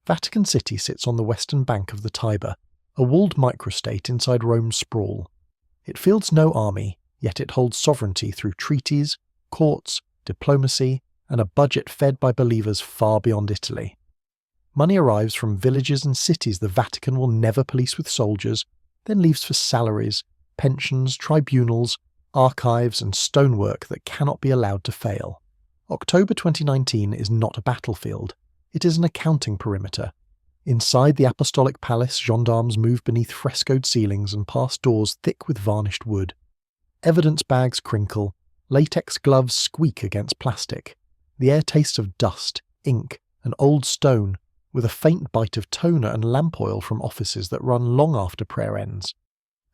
Vatican City sits on the western bank of the Tiber, a walled microstate inside Rome's sprawl. It fields no army, yet it holds sovereignty through treaties, courts, diplomacy, and a budget fed by believers far beyond Italy. Money arrives from villages and cities the Vatican will never police with soldiers, then leaves for salaries, pensions, tribunals, archives, and stonework that cannot be allowed to fail. October 2019 is not a battlefield. It is an accounting perimeter. Inside the Apostolic Palace, gendarmes move beneath frescoed ceilings and past doors thick with varnished wood. Evidence bags crinkle, latex gloves squeak against plastic. The air tastes of dust, ink, and old stone, with a faint bite of toner and lamp oil from offices that run long after prayer ends.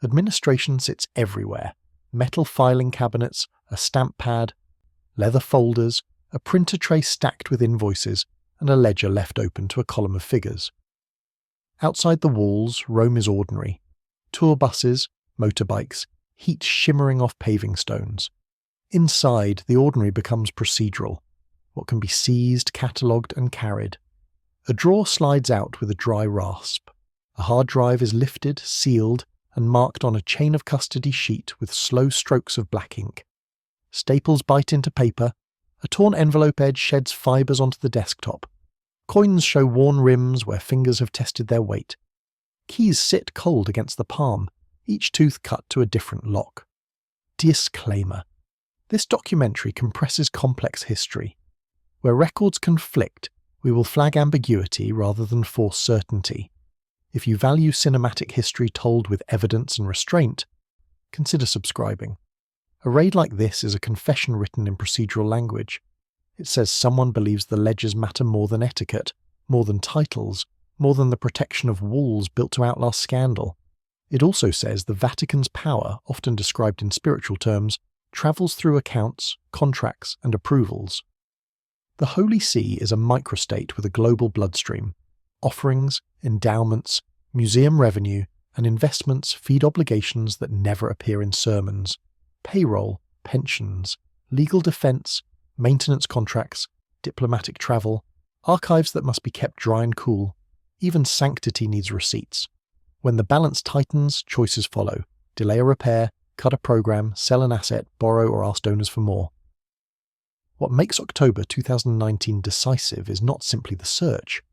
Administration sits everywhere. Metal filing cabinets, a stamp pad, leather folders, a printer tray stacked with invoices, and a ledger left open to a column of figures. Outside the walls, Rome is ordinary. Tour buses, motorbikes, heat shimmering off paving stones. Inside, the ordinary becomes procedural. What can be seized, catalogued, and carried. A drawer slides out with a dry rasp. A hard drive is lifted, sealed, and marked on a chain of custody sheet with slow strokes of black ink. Staples bite into paper. A torn envelope edge sheds fibres onto the desktop. Coins show worn rims where fingers have tested their weight. Keys sit cold against the palm, each tooth cut to a different lock. Disclaimer. This documentary compresses complex history. Where records conflict, we will flag ambiguity rather than force certainty. If you value cinematic history told with evidence and restraint, consider subscribing. A raid like this is a confession written in procedural language. It says someone believes the ledgers matter more than etiquette, more than titles, more than the protection of walls built to outlast scandal. It also says the Vatican's power, often described in spiritual terms, travels through accounts, contracts, and approvals. The Holy See is a microstate with a global bloodstream. Offerings, endowments, museum revenue, and investments feed obligations that never appear in sermons. Payroll, pensions, legal defence, maintenance contracts, diplomatic travel, archives that must be kept dry and cool. Even sanctity needs receipts. When the balance tightens, choices follow. Delay a repair, cut a program, sell an asset, borrow or ask donors for more. What makes October 2019 decisive is not simply the search.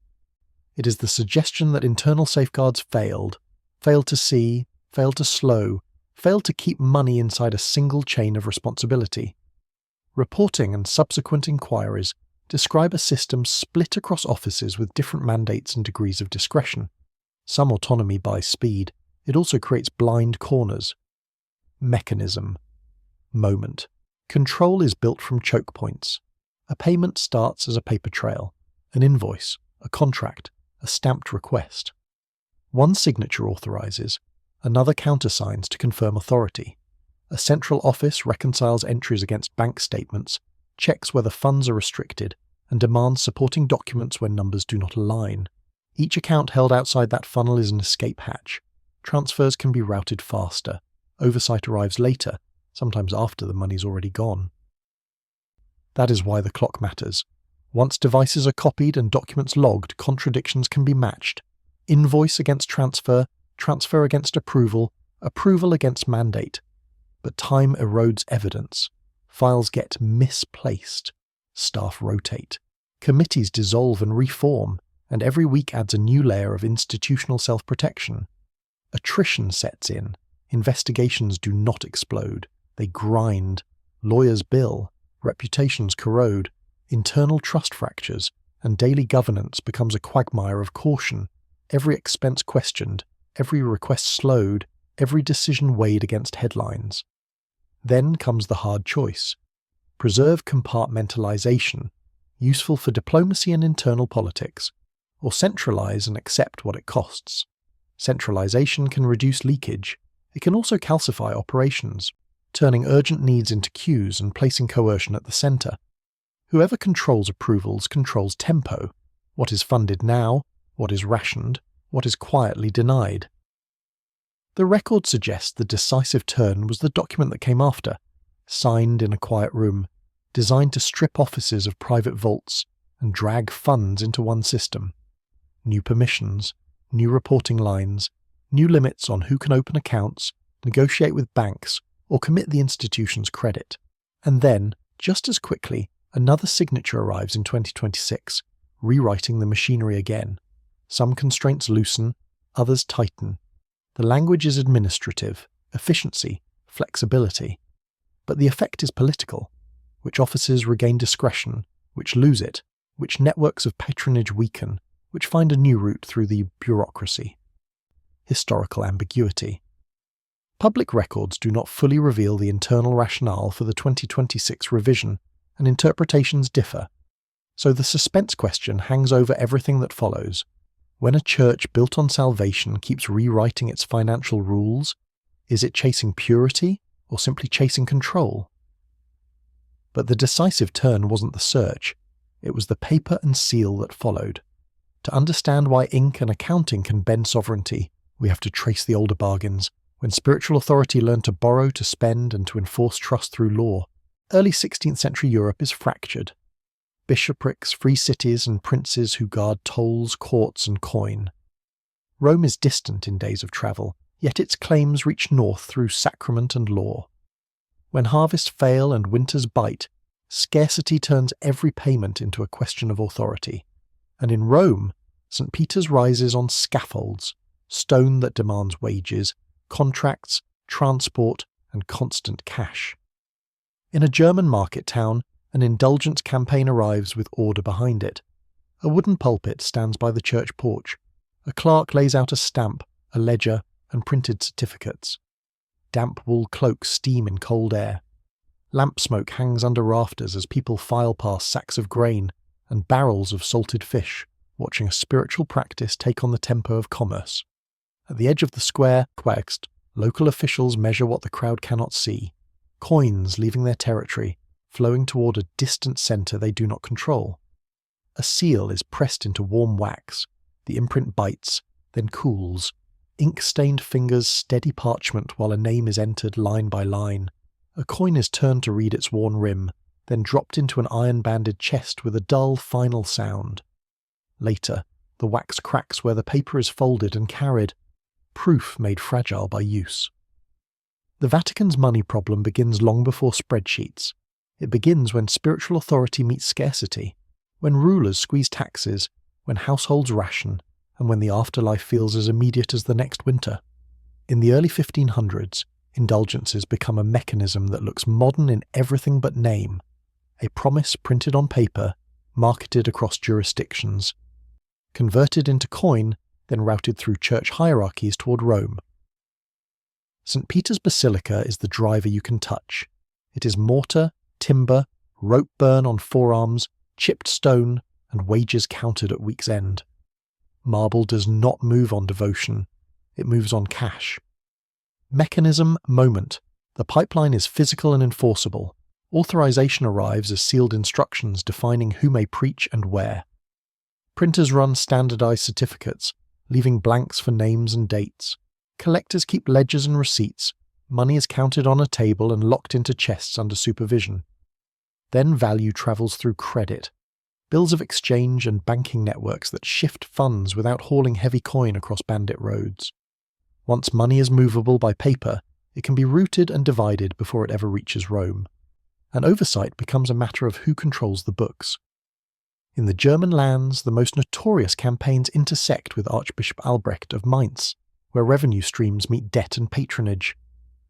It is the suggestion that internal safeguards failed to see, failed to slow, failed to keep money inside a single chain of responsibility. Reporting and subsequent inquiries describe a system split across offices with different mandates and degrees of discretion. Some autonomy buys speed. It also creates blind corners. Mechanism. Moment. Control is built from choke points. A payment starts as a paper trail, an invoice, a contract, a stamped request. One signature authorises, another countersigns to confirm authority. A central office reconciles entries against bank statements, checks whether funds are restricted, and demands supporting documents when numbers do not align. Each account held outside that funnel is an escape hatch. Transfers can be routed faster. Oversight arrives later, sometimes after the money's already gone. That is why the clock matters. Once devices are copied and documents logged, contradictions can be matched. Invoice against transfer, transfer against approval, approval against mandate. But time erodes evidence. Files get misplaced. Staff rotate. Committees dissolve and reform, and every week adds a new layer of institutional self-protection. Attrition sets in. Investigations do not explode. They grind. Lawyers bill. Reputations corrode. Internal trust fractures, and daily governance becomes a quagmire of caution. Every expense questioned, every request slowed, every decision weighed against headlines. Then comes the hard choice. Preserve compartmentalization, useful for diplomacy and internal politics, or centralize and accept what it costs. Centralization can reduce leakage. It can also calcify operations, turning urgent needs into queues and placing coercion at the center. Whoever controls approvals controls tempo. What is funded now, what is rationed, what is quietly denied. The record suggests the decisive turn was the document that came after, signed in a quiet room, designed to strip offices of private vaults and drag funds into one system. new permissions, new reporting lines, new limits on who can open accounts, negotiate with banks, or commit the institution's credit. And then, just as quickly, another signature arrives in 2026, rewriting the machinery again. Some constraints loosen, others tighten. The language is administrative, efficiency, flexibility. But the effect is political. Which offices regain discretion, which lose it, which networks of patronage weaken, which find a new route through the bureaucracy. Historical ambiguity. Public records do not fully reveal the internal rationale for the 2026 revision, and interpretations differ. So the suspense question hangs over everything that follows. When a church built on salvation keeps rewriting its financial rules, is it chasing purity or simply chasing control? But the decisive turn wasn't the search, it was the paper and seal that followed. To understand why ink and accounting can bend sovereignty, we have to trace the older bargains, when spiritual authority learned to borrow, to spend, and to enforce trust through law. Early 16th century Europe is fractured. Bishoprics, free cities, and princes who guard tolls, courts, and coin. Rome is distant in days of travel, yet its claims reach north through sacrament and law. When harvests fail and winters bite, scarcity turns every payment into a question of authority. And in Rome, St. Peter's rises on scaffolds, stone that demands wages, contracts, transport, and constant cash. In a German market town, an indulgence campaign arrives with order behind it. A wooden pulpit stands by the church porch. A clerk lays out a stamp, a ledger, and printed certificates. Damp wool cloaks steam in cold air. Lamp smoke hangs under rafters as people file past sacks of grain and barrels of salted fish, watching a spiritual practice take on the tempo of commerce. At the edge of the square, local officials measure what the crowd cannot see. Coins leaving their territory, flowing toward a distant centre they do not control. A seal is pressed into warm wax. The imprint bites, then cools. Ink-stained fingers steady parchment while a name is entered line by line. A coin is turned to read its worn rim, then dropped into an iron-banded chest with a dull, final sound. Later, the wax cracks where the paper is folded and carried, proof made fragile by use. The Vatican's money problem begins long before spreadsheets. It begins when spiritual authority meets scarcity, when rulers squeeze taxes, when households ration, and when the afterlife feels as immediate as the next winter. In the early 1500s, indulgences become a mechanism that looks modern in everything but name, a promise printed on paper, marketed across jurisdictions, converted into coin, then routed through church hierarchies toward Rome. St. Peter's Basilica is the driver you can touch. It is mortar, timber, rope burn on forearms, chipped stone, and wages counted at week's end. Marble does not move on devotion, it moves on cash. Mechanism, moment. The pipeline is physical and enforceable. Authorization arrives as sealed instructions defining who may preach and where. Printers run standardized certificates, leaving blanks for names and dates. Collectors keep ledgers and receipts. Money is counted on a table and locked into chests under supervision. Then value travels through credit. Bills of exchange and banking networks that shift funds without hauling heavy coin across bandit roads. Once money is movable by paper, it can be routed and divided before it ever reaches Rome. And oversight becomes a matter of who controls the books. In the German lands, the most notorious campaigns intersect with Archbishop Albrecht of Mainz, where revenue streams meet debt and patronage.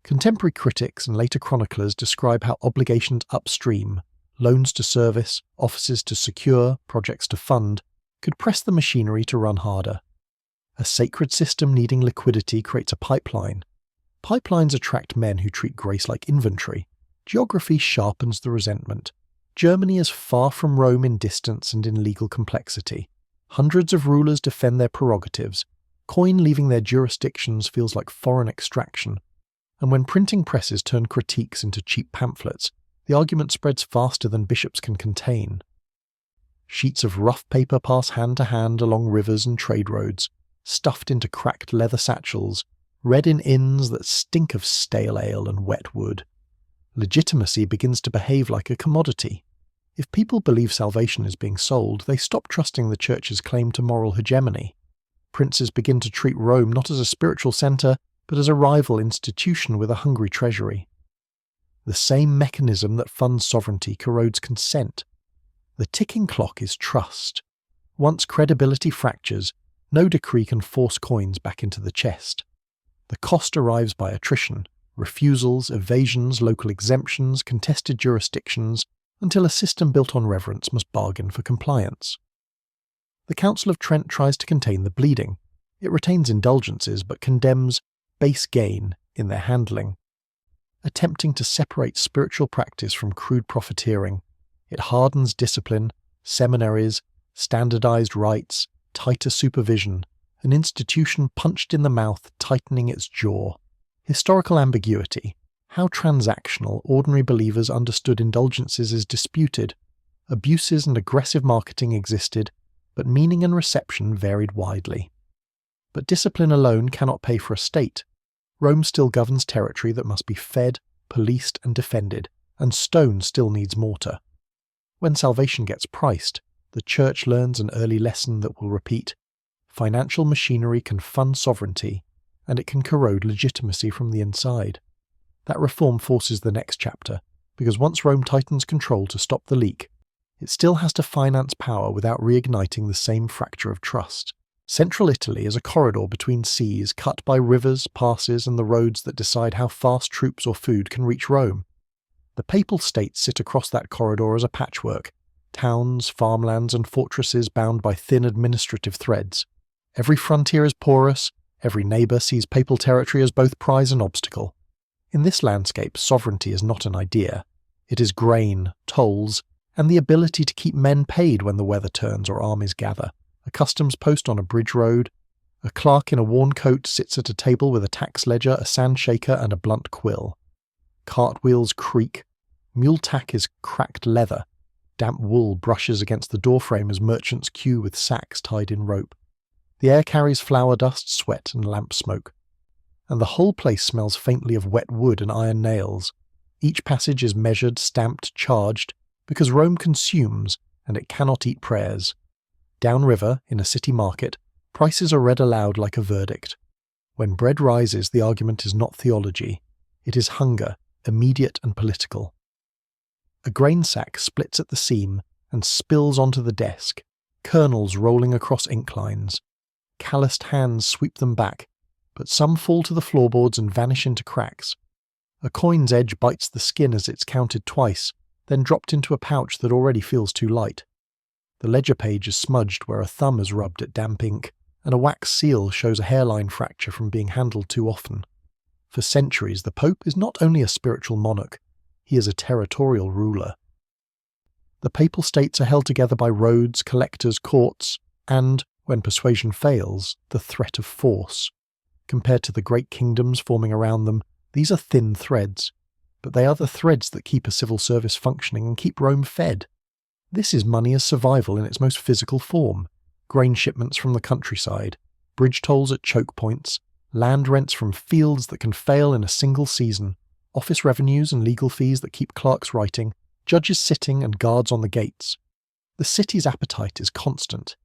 Contemporary critics and later chroniclers describe how obligations upstream, loans to service, offices to secure, projects to fund, could press the machinery to run harder. A sacred system needing liquidity creates a pipeline. Pipelines attract men who treat grace like inventory. Geography sharpens the resentment. Germany is far from Rome in distance and in legal complexity. Hundreds of rulers defend their prerogatives. Coin leaving their jurisdictions feels like foreign extraction. And when printing presses turn critiques into cheap pamphlets, the argument spreads faster than bishops can contain. Sheets of rough paper pass hand to hand along rivers and trade roads, stuffed into cracked leather satchels, read in inns that stink of stale ale and wet wood. Legitimacy begins to behave like a commodity. If people believe salvation is being sold, they stop trusting the Church's claim to moral hegemony. Princes begin to treat Rome not as a spiritual centre, but as a rival institution with a hungry treasury. The same mechanism that funds sovereignty corrodes consent. The ticking clock is trust. Once credibility fractures, no decree can force coins back into the chest. The cost arrives by attrition, refusals, evasions, local exemptions, contested jurisdictions, until a system built on reverence must bargain for compliance. The Council of Trent tries to contain the bleeding. It retains indulgences but condemns base gain in their handling. Attempting to separate spiritual practice from crude profiteering, it hardens discipline, seminaries, standardized rites, tighter supervision, an institution punched in the mouth, tightening its jaw. Historical ambiguity. How transactional ordinary believers understood indulgences is disputed. Abuses and aggressive marketing existed, but meaning and reception varied widely. But discipline alone cannot pay for a state. Rome still governs territory that must be fed, policed and defended, and stone still needs mortar. When salvation gets priced, the Church learns an early lesson that will repeat. Financial machinery can fund sovereignty, and it can corrode legitimacy from the inside. That reform forces the next chapter, because once Rome tightens control to stop the leak, it still has to finance power without reigniting the same fracture of trust. Central Italy is a corridor between seas cut by rivers, passes, and the roads that decide how fast troops or food can reach Rome. The Papal States sit across that corridor as a patchwork, towns, farmlands, and fortresses bound by thin administrative threads. Every frontier is porous, every neighbour sees papal territory as both prize and obstacle. In this landscape, sovereignty is not an idea. It is grain, tolls, and the ability to keep men paid when the weather turns or armies gather. A customs post on a bridge road. A clerk in a worn coat sits at a table with a tax ledger, a sand shaker, and a blunt quill. Cartwheels creak. Mule tack is cracked leather. Damp wool brushes against the doorframe as merchants queue with sacks tied in rope. The air carries flour dust, sweat, and lamp smoke. And the whole place smells faintly of wet wood and iron nails. Each passage is measured, stamped, charged, because Rome consumes, and it cannot eat prayers. Downriver, in a city market, prices are read aloud like a verdict. When bread rises, the argument is not theology. It is hunger, immediate and political. A grain sack splits at the seam and spills onto the desk, kernels rolling across ink lines. Calloused hands sweep them back, but some fall to the floorboards and vanish into cracks. A coin's edge bites the skin as it's counted twice, then dropped into a pouch that already feels too light. The ledger page is smudged where a thumb is rubbed at damp ink, and a wax seal shows a hairline fracture from being handled too often. For centuries, the Pope is not only a spiritual monarch, he is a territorial ruler. The Papal States are held together by roads, collectors, courts, and, when persuasion fails, the threat of force. Compared to the great kingdoms forming around them, these are thin threads, but they are the threads that keep a civil service functioning and keep Rome fed. This is money as survival in its most physical form. Grain shipments from the countryside, bridge tolls at choke points, land rents from fields that can fail in a single season, office revenues and legal fees that keep clerks writing, judges sitting and guards on the gates. The city's appetite is constant.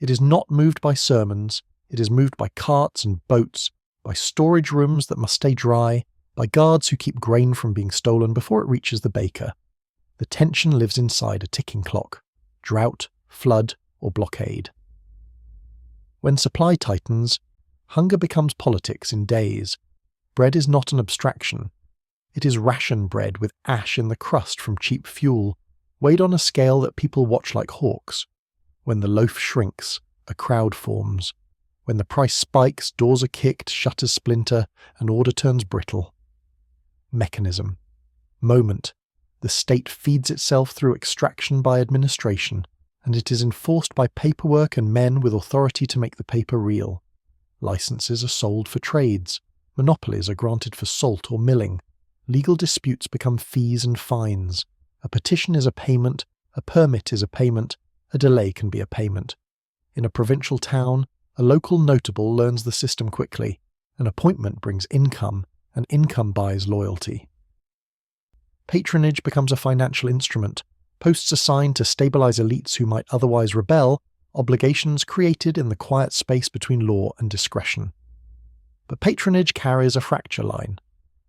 It is not moved by sermons, it is moved by carts and boats, by storage rooms that must stay dry, by guards who keep grain from being stolen before it reaches the baker. The tension lives inside a ticking clock, drought, flood, or blockade. When supply tightens, hunger becomes politics in days. Bread is not an abstraction. It is ration bread with ash in the crust from cheap fuel, weighed on a scale that people watch like hawks. When the loaf shrinks, a crowd forms. When the price spikes, doors are kicked, shutters splinter, and order turns brittle. Mechanism. Moment. The state feeds itself through extraction by administration, and it is enforced by paperwork and men with authority to make the paper real. Licenses are sold for trades. Monopolies are granted for salt or milling. Legal disputes become fees and fines. A petition is a payment, a permit is a payment, a delay can be a payment. In a provincial town, a local notable learns the system quickly. An appointment brings income, and income buys loyalty. Patronage becomes a financial instrument. posts assigned to stabilize elites who might otherwise rebel, obligations created in the quiet space between law and discretion. But patronage carries a fracture line.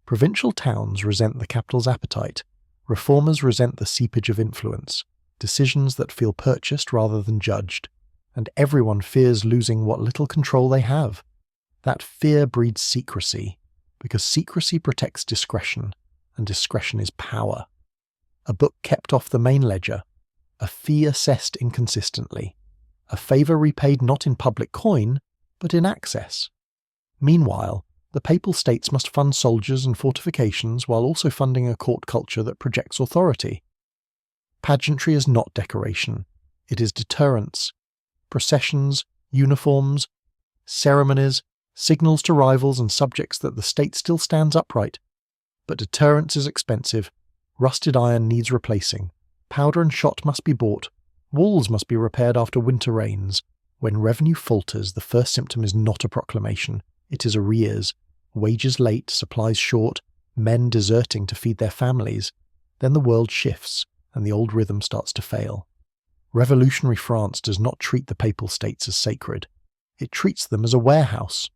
Provincial towns resent the capital's appetite. Reformers resent the seepage of influence, decisions that feel purchased rather than judged, and everyone fears losing what little control they have. That fear breeds secrecy, because secrecy protects discretion, and discretion is power. A book kept off the main ledger, a fee assessed inconsistently, a favour repaid not in public coin, but in access. Meanwhile, the Papal States must fund soldiers and fortifications while also funding a court culture that projects authority. Pageantry is not decoration, it is deterrence. Processions, uniforms, ceremonies, signals to rivals and subjects that the state still stands upright. But deterrence is expensive, rusted iron needs replacing, powder and shot must be bought, walls must be repaired after winter rains. When revenue falters, the first symptom is not a proclamation, it is arrears, wages late, supplies short, men deserting to feed their families. Then the world shifts, and the old rhythm starts to fail. Revolutionary France does not treat the Papal States as sacred. It treats them as a warehouse.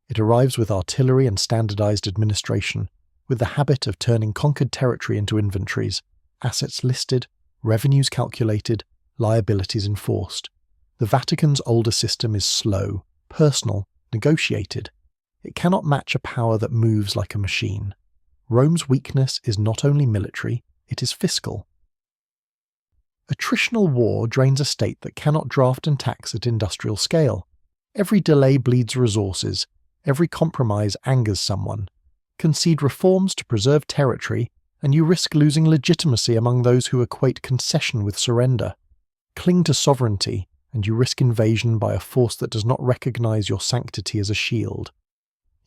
It arrives with artillery and standardized administration, with the habit of turning conquered territory into inventories, assets listed, revenues calculated, liabilities enforced. The Vatican's older system is slow, personal, negotiated. It cannot match a power that moves like a machine. Rome's weakness is not only military, it is fiscal. Attritional war drains a state that cannot draft and tax at industrial scale. Every delay bleeds resources, every compromise angers someone. Concede reforms to preserve territory, and you risk losing legitimacy among those who equate concession with surrender. Cling to sovereignty, and you risk invasion by a force that does not recognize your sanctity as a shield.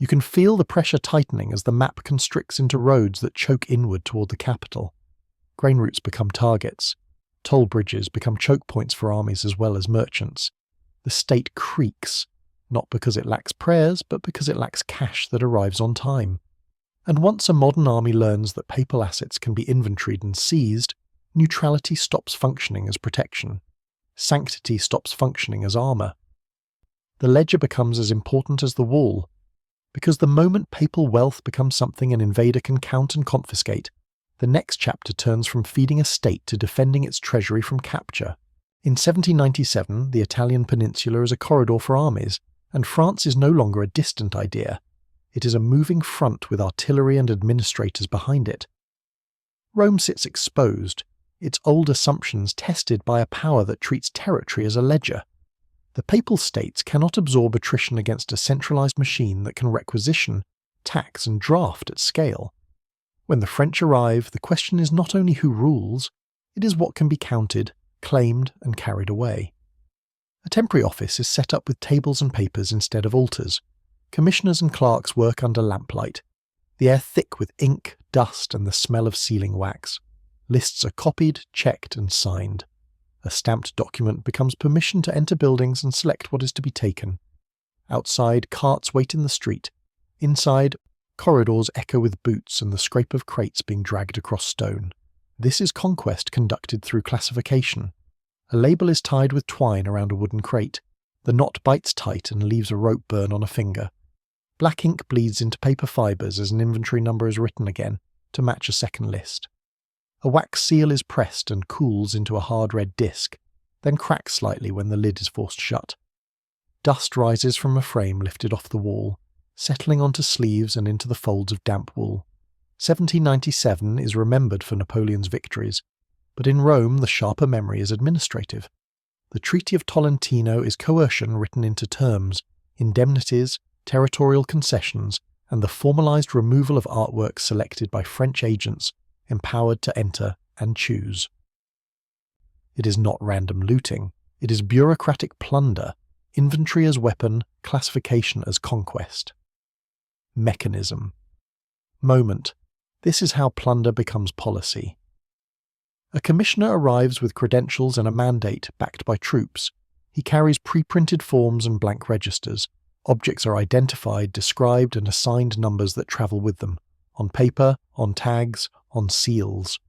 You can feel the pressure tightening as the map constricts into roads that choke inward toward the capital. Grain routes become targets. Toll bridges become choke points for armies as well as merchants. The state creaks, not because it lacks prayers, but because it lacks cash that arrives on time. And once a modern army learns that papal assets can be inventoried and seized, neutrality stops functioning as protection. Sanctity stops functioning as armour. The ledger becomes as important as the wall, because the moment papal wealth becomes something an invader can count and confiscate, the next chapter turns from feeding a state to defending its treasury from capture. In 1797, the Italian peninsula is a corridor for armies, and France is no longer a distant idea. It is a moving front with artillery and administrators behind it. Rome sits exposed, its old assumptions tested by a power that treats territory as a ledger. The Papal States cannot absorb attrition against a centralized machine that can requisition, tax and draft at scale. When the French arrive, the question is not only who rules, it is what can be counted, claimed and carried away. A temporary office is set up with tables and papers instead of altars. Commissioners and clerks work under lamplight, the air thick with ink, dust and the smell of sealing wax. Lists are copied, checked and signed. A stamped document becomes permission to enter buildings and select what is to be taken. Outside, carts wait in the street. Inside, corridors echo with boots and the scrape of crates being dragged across stone. This is conquest conducted through classification. A label is tied with twine around a wooden crate. The knot bites tight and leaves a rope burn on a finger. Black ink bleeds into paper fibres as an inventory number is written again, to match a second list. A wax seal is pressed and cools into a hard red disc, then cracks slightly when the lid is forced shut. Dust rises from a frame lifted off the wall, settling onto sleeves and into the folds of damp wool. 1797 is remembered for Napoleon's victories, but in Rome the sharper memory is administrative. The Treaty of Tolentino is coercion written into terms, indemnities, territorial concessions, and the formalized removal of artwork selected by French agents empowered to enter and choose. It is not random looting, it is bureaucratic plunder, inventory as weapon, classification as conquest. Mechanism. Moment. This is how plunder becomes policy. A commissioner arrives with credentials and a mandate backed by troops. He carries pre-printed forms and blank registers. Objects are identified, described and assigned numbers that travel with them, on paper, on tags, on seals.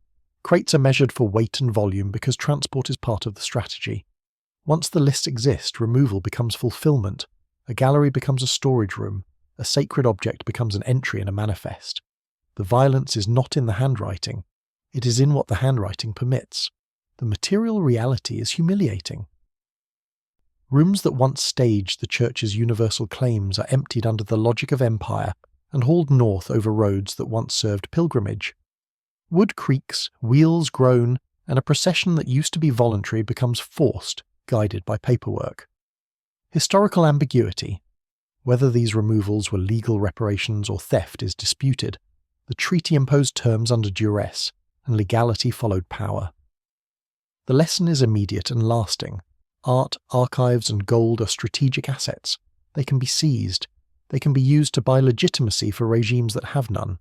Crates are measured for weight and volume because transport is part of the strategy. Once the lists exist, removal becomes fulfillment. A gallery becomes a storage room. A sacred object becomes an entry in a manifest. The violence is not in the handwriting. It is in what the handwriting permits. The material reality is humiliating. Rooms that once staged the Church's universal claims are emptied under the logic of empire and hauled north over roads that once served pilgrimage. Wood creaks, wheels groan, and a procession that used to be voluntary becomes forced, guided by paperwork. Historical ambiguity. Whether these removals were legal reparations or theft is disputed. The treaty imposed terms under duress, and legality followed power. The lesson is immediate and lasting. Art, archives, and gold are strategic assets. They can be seized. They can be used to buy legitimacy for regimes that have none.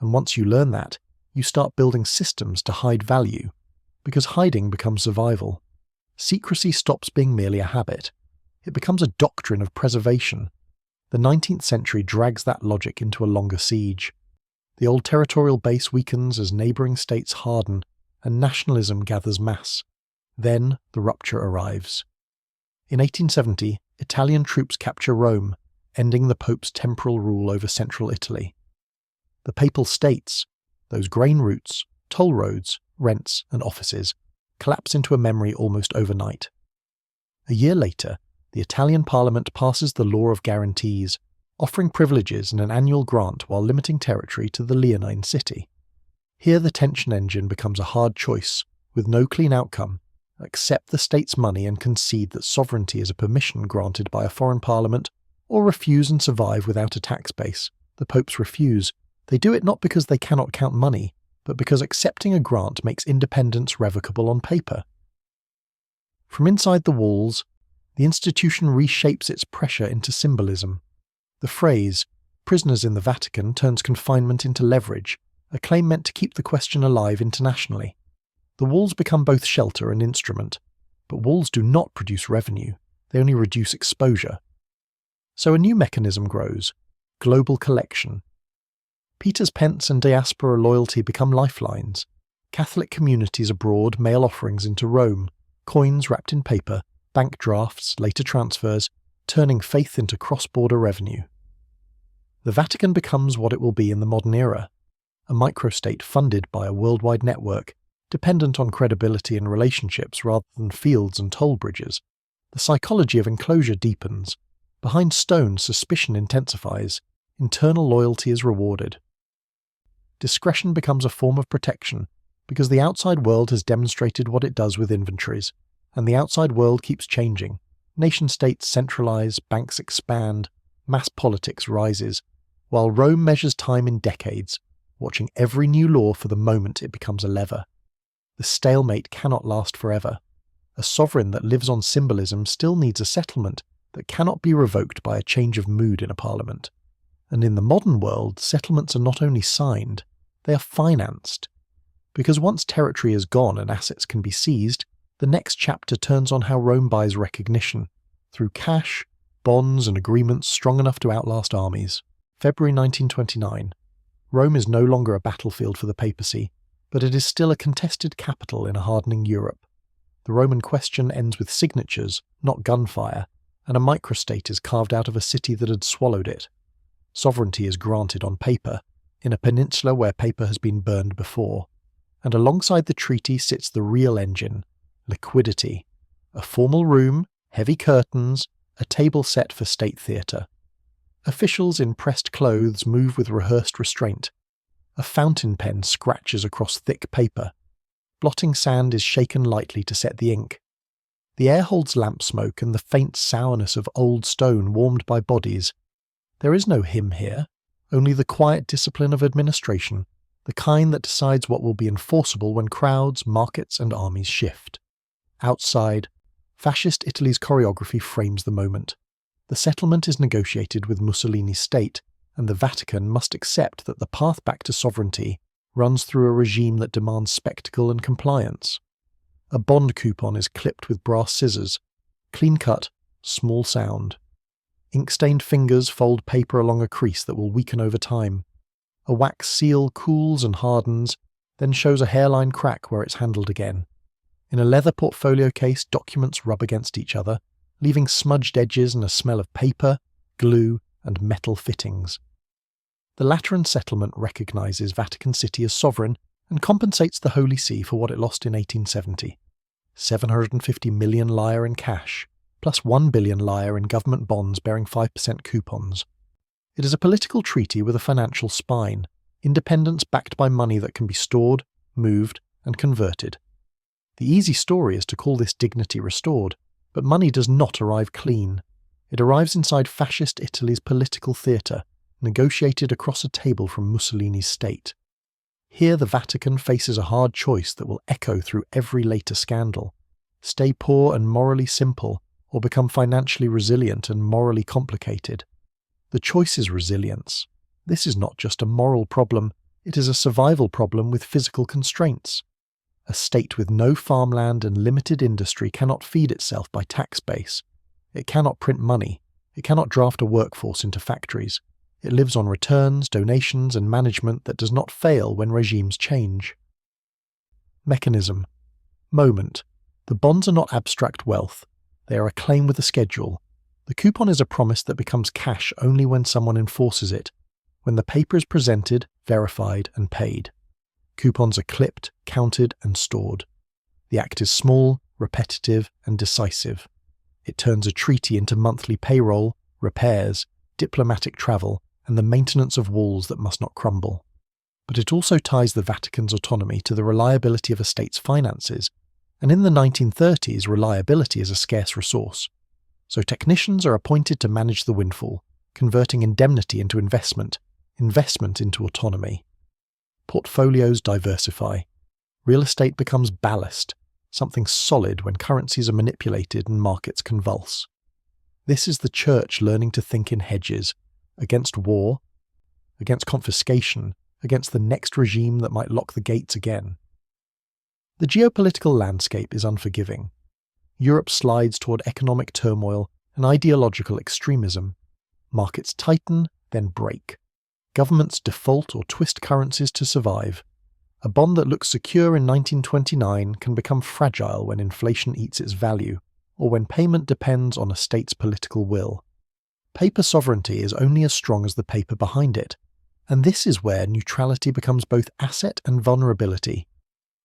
And once you learn that, you start building systems to hide value, because hiding becomes survival. Secrecy stops being merely a habit. It becomes a doctrine of preservation. The 19th century drags that logic into a longer siege. The old territorial base weakens as neighbouring states harden, and nationalism gathers mass. Then the rupture arrives. In 1870, Italian troops capture Rome, ending the Pope's temporal rule over central Italy. The Papal States, those grain routes, toll roads, rents, and offices, collapse into a memory almost overnight. A year later, the Italian Parliament passes the Law of Guarantees, offering privileges and an annual grant while limiting territory to the Leonine city. Here the tension engine becomes a hard choice, with no clean outcome. Accept the state's money and concede that sovereignty is a permission granted by a foreign parliament, or refuse and survive without a tax base. The popes refuse. They do it not because they cannot count money, but because accepting a grant makes independence revocable on paper. From inside the walls, the institution reshapes its pressure into symbolism. The phrase, "prisoners in the Vatican," turns confinement into leverage, a claim meant to keep the question alive internationally. The walls become both shelter and instrument, but walls do not produce revenue, they only reduce exposure. So a new mechanism grows, global collection. Peter's pence and diaspora loyalty become lifelines. Catholic communities abroad mail offerings into Rome, coins wrapped in paper, bank drafts, later transfers, turning faith into cross-border revenue. The Vatican becomes what it will be in the modern era, a microstate funded by a worldwide network, dependent on credibility and relationships rather than fields and toll bridges. The psychology of enclosure deepens. Behind stone, suspicion intensifies. Internal loyalty is rewarded. Discretion becomes a form of protection, because the outside world has demonstrated what it does with inventories, and the outside world keeps changing. Nation-states centralize, banks expand, mass politics rises, while Rome measures time in decades, watching every new law for the moment it becomes a lever. The stalemate cannot last forever. A sovereign that lives on symbolism still needs a settlement that cannot be revoked by a change of mood in a parliament. And in the modern world, settlements are not only signed, they are financed. Because once territory is gone and assets can be seized, the next chapter turns on how Rome buys recognition, through cash, bonds and agreements strong enough to outlast armies. February 1929. Rome is no longer a battlefield for the papacy, but it is still a contested capital in a hardening Europe. The Roman question ends with signatures, not gunfire, and a microstate is carved out of a city that had swallowed it. Sovereignty is granted on paper, in a peninsula where paper has been burned before. And alongside the treaty sits the real engine, liquidity. A formal room, heavy curtains, a table set for state theatre. Officials in pressed clothes move with rehearsed restraint. A fountain pen scratches across thick paper. Blotting sand is shaken lightly to set the ink. The air holds lamp smoke and the faint sourness of old stone warmed by bodies. There is no hymn here, only the quiet discipline of administration, the kind that decides what will be enforceable when crowds, markets and armies shift. Outside, fascist Italy's choreography frames the moment. The settlement is negotiated with Mussolini's state, and the Vatican must accept that the path back to sovereignty runs through a regime that demands spectacle and compliance. A bond coupon is clipped with brass scissors, clean cut, small sound. Ink-stained fingers fold paper along a crease that will weaken over time. A wax seal cools and hardens, then shows a hairline crack where it's handled again. In a leather portfolio case, documents rub against each other, leaving smudged edges and a smell of paper, glue, and metal fittings. The Lateran settlement recognises Vatican City as sovereign and compensates the Holy See for what it lost in 1870. 750 million lire in cash, plus 1 billion lire in government bonds bearing 5% coupons. It is a political treaty with a financial spine, independence backed by money that can be stored, moved, and converted. The easy story is to call this dignity restored, but money does not arrive clean. It arrives inside fascist Italy's political theatre, negotiated across a table from Mussolini's state. Here the Vatican faces a hard choice that will echo through every later scandal: stay poor and morally simple, or become financially resilient and morally complicated. The choice is resilience. This is not just a moral problem, it is a survival problem with physical constraints. A state with no farmland and limited industry cannot feed itself by tax base. It cannot print money. It cannot draft a workforce into factories. It lives on returns, donations, and management that does not fail when regimes change. Mechanism. Moment. The bonds are not abstract wealth. They are a claim with a schedule. The coupon is a promise that becomes cash only when someone enforces it, when the paper is presented, verified, and paid. Coupons are clipped, counted, and stored. The act is small, repetitive, and decisive. It turns a treaty into monthly payroll, repairs, diplomatic travel, and the maintenance of walls that must not crumble. But it also ties the Vatican's autonomy to the reliability of a state's finances, and in the 1930s, reliability is a scarce resource. So technicians are appointed to manage the windfall, converting indemnity into investment, investment into autonomy. Portfolios diversify. Real estate becomes ballast, something solid when currencies are manipulated and markets convulse. This is the Church learning to think in hedges, against war, against confiscation, against the next regime that might lock the gates again. The geopolitical landscape is unforgiving. Europe slides toward economic turmoil and ideological extremism. Markets tighten, then break. Governments default or twist currencies to survive. A bond that looks secure in 1929 can become fragile when inflation eats its value, or when payment depends on a state's political will. Paper sovereignty is only as strong as the paper behind it, and this is where neutrality becomes both asset and vulnerability.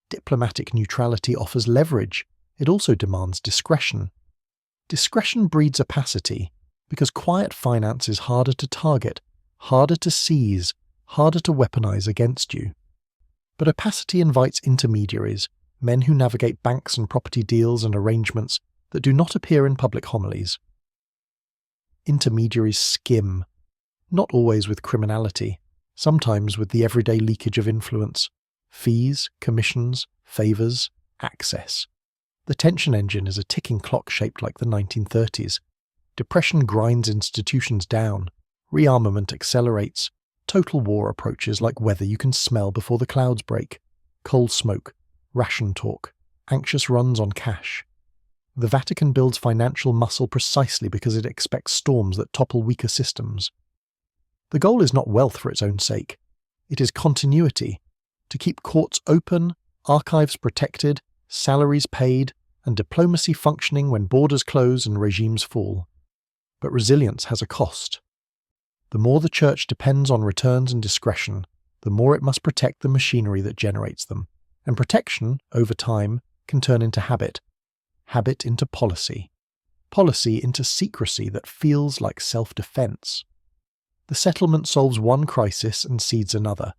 Diplomatic neutrality offers leverage. It also demands discretion. Discretion breeds opacity, because quiet finance is harder to target, harder to seize, harder to weaponize against you. But opacity invites intermediaries, men who navigate banks and property deals and arrangements that do not appear in public homilies. Intermediaries skim, not always with criminality, sometimes with the everyday leakage of influence, fees, commissions, favours, access. The tension engine is a ticking clock shaped like the 1930s. Depression grinds institutions down, rearmament accelerates, total war approaches like weather you can smell before the clouds break, coal smoke, ration talk, anxious runs on cash. The Vatican builds financial muscle precisely because it expects storms that topple weaker systems. The goal is not wealth for its own sake. It is continuity, to keep courts open, archives protected, salaries paid, and diplomacy functioning when borders close and regimes fall. But resilience has a cost. The more the Church depends on returns and discretion, the more it must protect the machinery that generates them, and protection, over time, can turn into habit. Habit into policy. Policy into secrecy that feels like self-defense. The settlement solves one crisis and seeds another.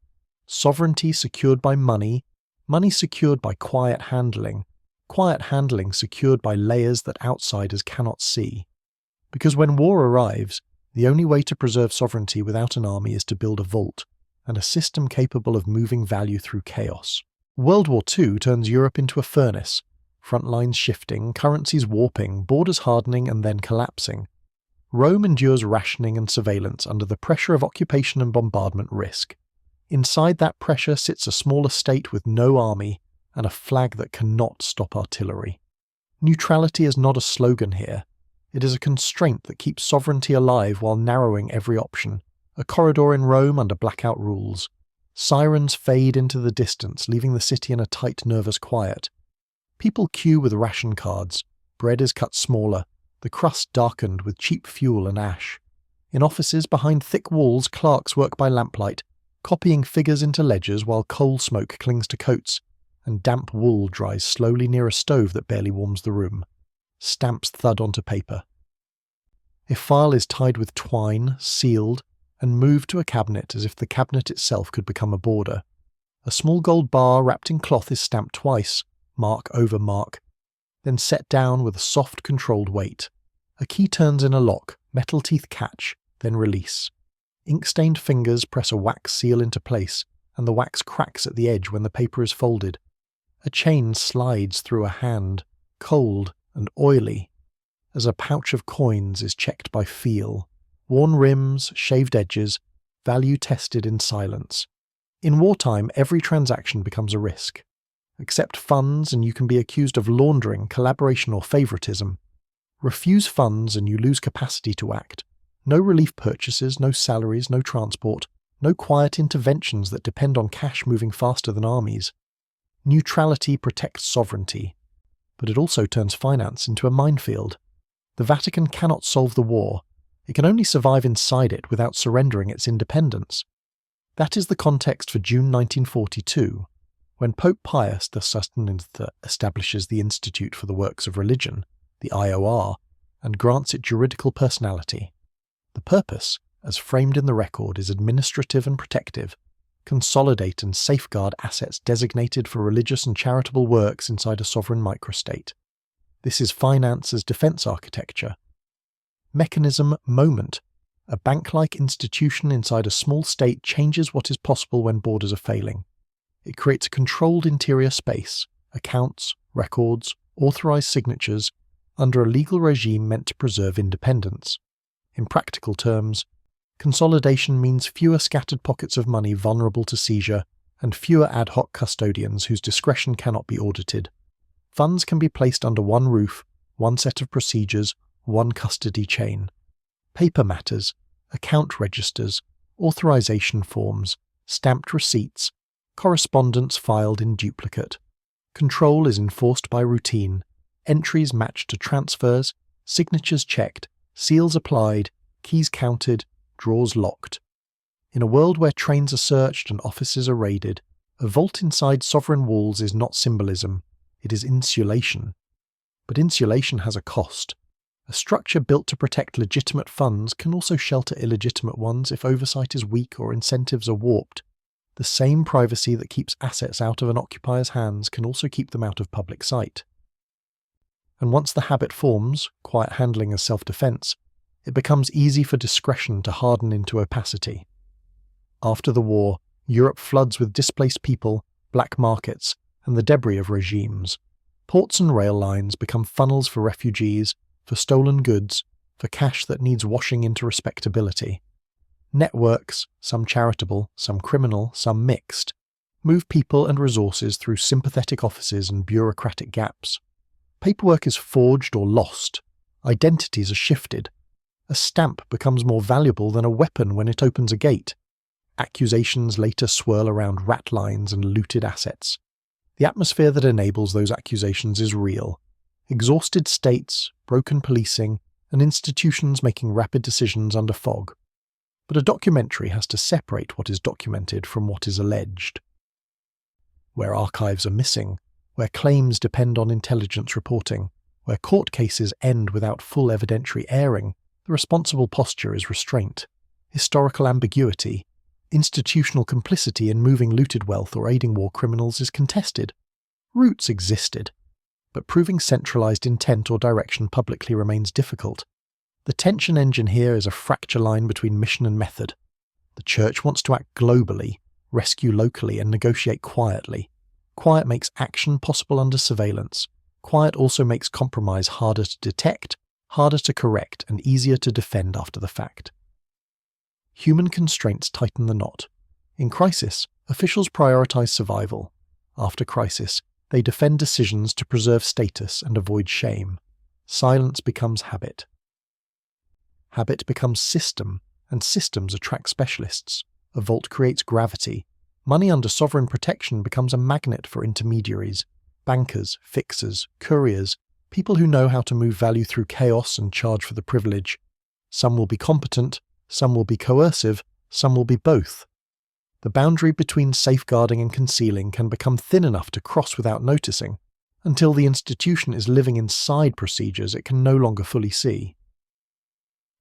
Sovereignty secured by money, money secured by quiet handling secured by layers that outsiders cannot see. Because when war arrives, the only way to preserve sovereignty without an army is to build a vault, and a system capable of moving value through chaos. World War II turns Europe into a furnace, front lines shifting, currencies warping, borders hardening and then collapsing. Rome endures rationing and surveillance under the pressure of occupation and bombardment risk. Inside that pressure sits a smaller state with no army and a flag that cannot stop artillery. Neutrality is not a slogan here. It is a constraint that keeps sovereignty alive while narrowing every option, a corridor in Rome under blackout rules. Sirens fade into the distance, leaving the city in a tight, nervous quiet. People queue with ration cards. Bread is cut smaller, the crust darkened with cheap fuel and ash. In offices behind thick walls, clerks work by lamplight, copying figures into ledgers while coal smoke clings to coats, and damp wool dries slowly near a stove that barely warms the room. Stamps thud onto paper. A file is tied with twine, sealed, and moved to a cabinet as if the cabinet itself could become a border. A small gold bar wrapped in cloth is stamped twice, mark over mark, then set down with a soft, controlled weight. A key turns in a lock, metal teeth catch, then release. Ink-stained fingers press a wax seal into place, and the wax cracks at the edge when the paper is folded. A chain slides through a hand, cold and oily, as a pouch of coins is checked by feel. Worn rims, shaved edges, value tested in silence. In wartime, every transaction becomes a risk. Accept funds and you can be accused of laundering, collaboration or favoritism. Refuse funds and you lose capacity to act. No relief purchases, no salaries, no transport, no quiet interventions that depend on cash moving faster than armies. Neutrality protects sovereignty, but it also turns finance into a minefield. The Vatican cannot solve the war. It can only survive inside it without surrendering its independence. That is the context for June 1942, when Pope Pius XVI establishes the Institute for the Works of Religion, the IOR, and grants it juridical personality. The purpose, as framed in the record, is administrative and protective, consolidate and safeguard assets designated for religious and charitable works inside a sovereign microstate. This is finance as defense architecture. Mechanism moment. A bank-like institution inside a small state changes what is possible when borders are failing. It creates a controlled interior space, accounts, records, authorized signatures, under a legal regime meant to preserve independence. In practical terms, consolidation means fewer scattered pockets of money vulnerable to seizure and fewer ad hoc custodians whose discretion cannot be audited. Funds can be placed under one roof, one set of procedures, one custody chain. Paper matters, account registers, authorization forms, stamped receipts, correspondence filed in duplicate. Control is enforced by routine, entries matched to transfers, signatures checked, seals applied, keys counted, drawers locked. In a world where trains are searched and offices are raided, a vault inside sovereign walls is not symbolism, it is insulation. But insulation has a cost. A structure built to protect legitimate funds can also shelter illegitimate ones if oversight is weak or incentives are warped. The same privacy that keeps assets out of an occupier's hands can also keep them out of public sight. And once the habit forms, quiet handling as self-defense, it becomes easy for discretion to harden into opacity. After the war, Europe floods with displaced people, black markets, and the debris of regimes. Ports and rail lines become funnels for refugees, for stolen goods, for cash that needs washing into respectability. Networks, some charitable, some criminal, some mixed, move people and resources through sympathetic offices and bureaucratic gaps. Paperwork is forged or lost. Identities are shifted. A stamp becomes more valuable than a weapon when it opens a gate. Accusations later swirl around rat lines and looted assets. The atmosphere that enables those accusations is real. Exhausted states, broken policing, and institutions making rapid decisions under fog. But a documentary has to separate what is documented from what is alleged. Where archives are missing, where claims depend on intelligence reporting, where court cases end without full evidentiary airing, the responsible posture is restraint. Historical ambiguity, institutional complicity in moving looted wealth or aiding war criminals is contested. Roots existed, but proving centralized intent or direction publicly remains difficult. The tension engine here is a fracture line between mission and method. The Church wants to act globally, rescue locally, and negotiate quietly. Quiet makes action possible under surveillance. Quiet also makes compromise harder to detect, harder to correct, and easier to defend after the fact. Human constraints tighten the knot. In crisis, officials prioritize survival. After crisis, they defend decisions to preserve status and avoid shame. Silence becomes habit. Habit becomes system, and systems attract specialists. A vault creates gravity. Money under sovereign protection becomes a magnet for intermediaries, bankers, fixers, couriers, people who know how to move value through chaos and charge for the privilege. Some will be competent, some will be coercive, some will be both. The boundary between safeguarding and concealing can become thin enough to cross without noticing, until the institution is living inside procedures it can no longer fully see.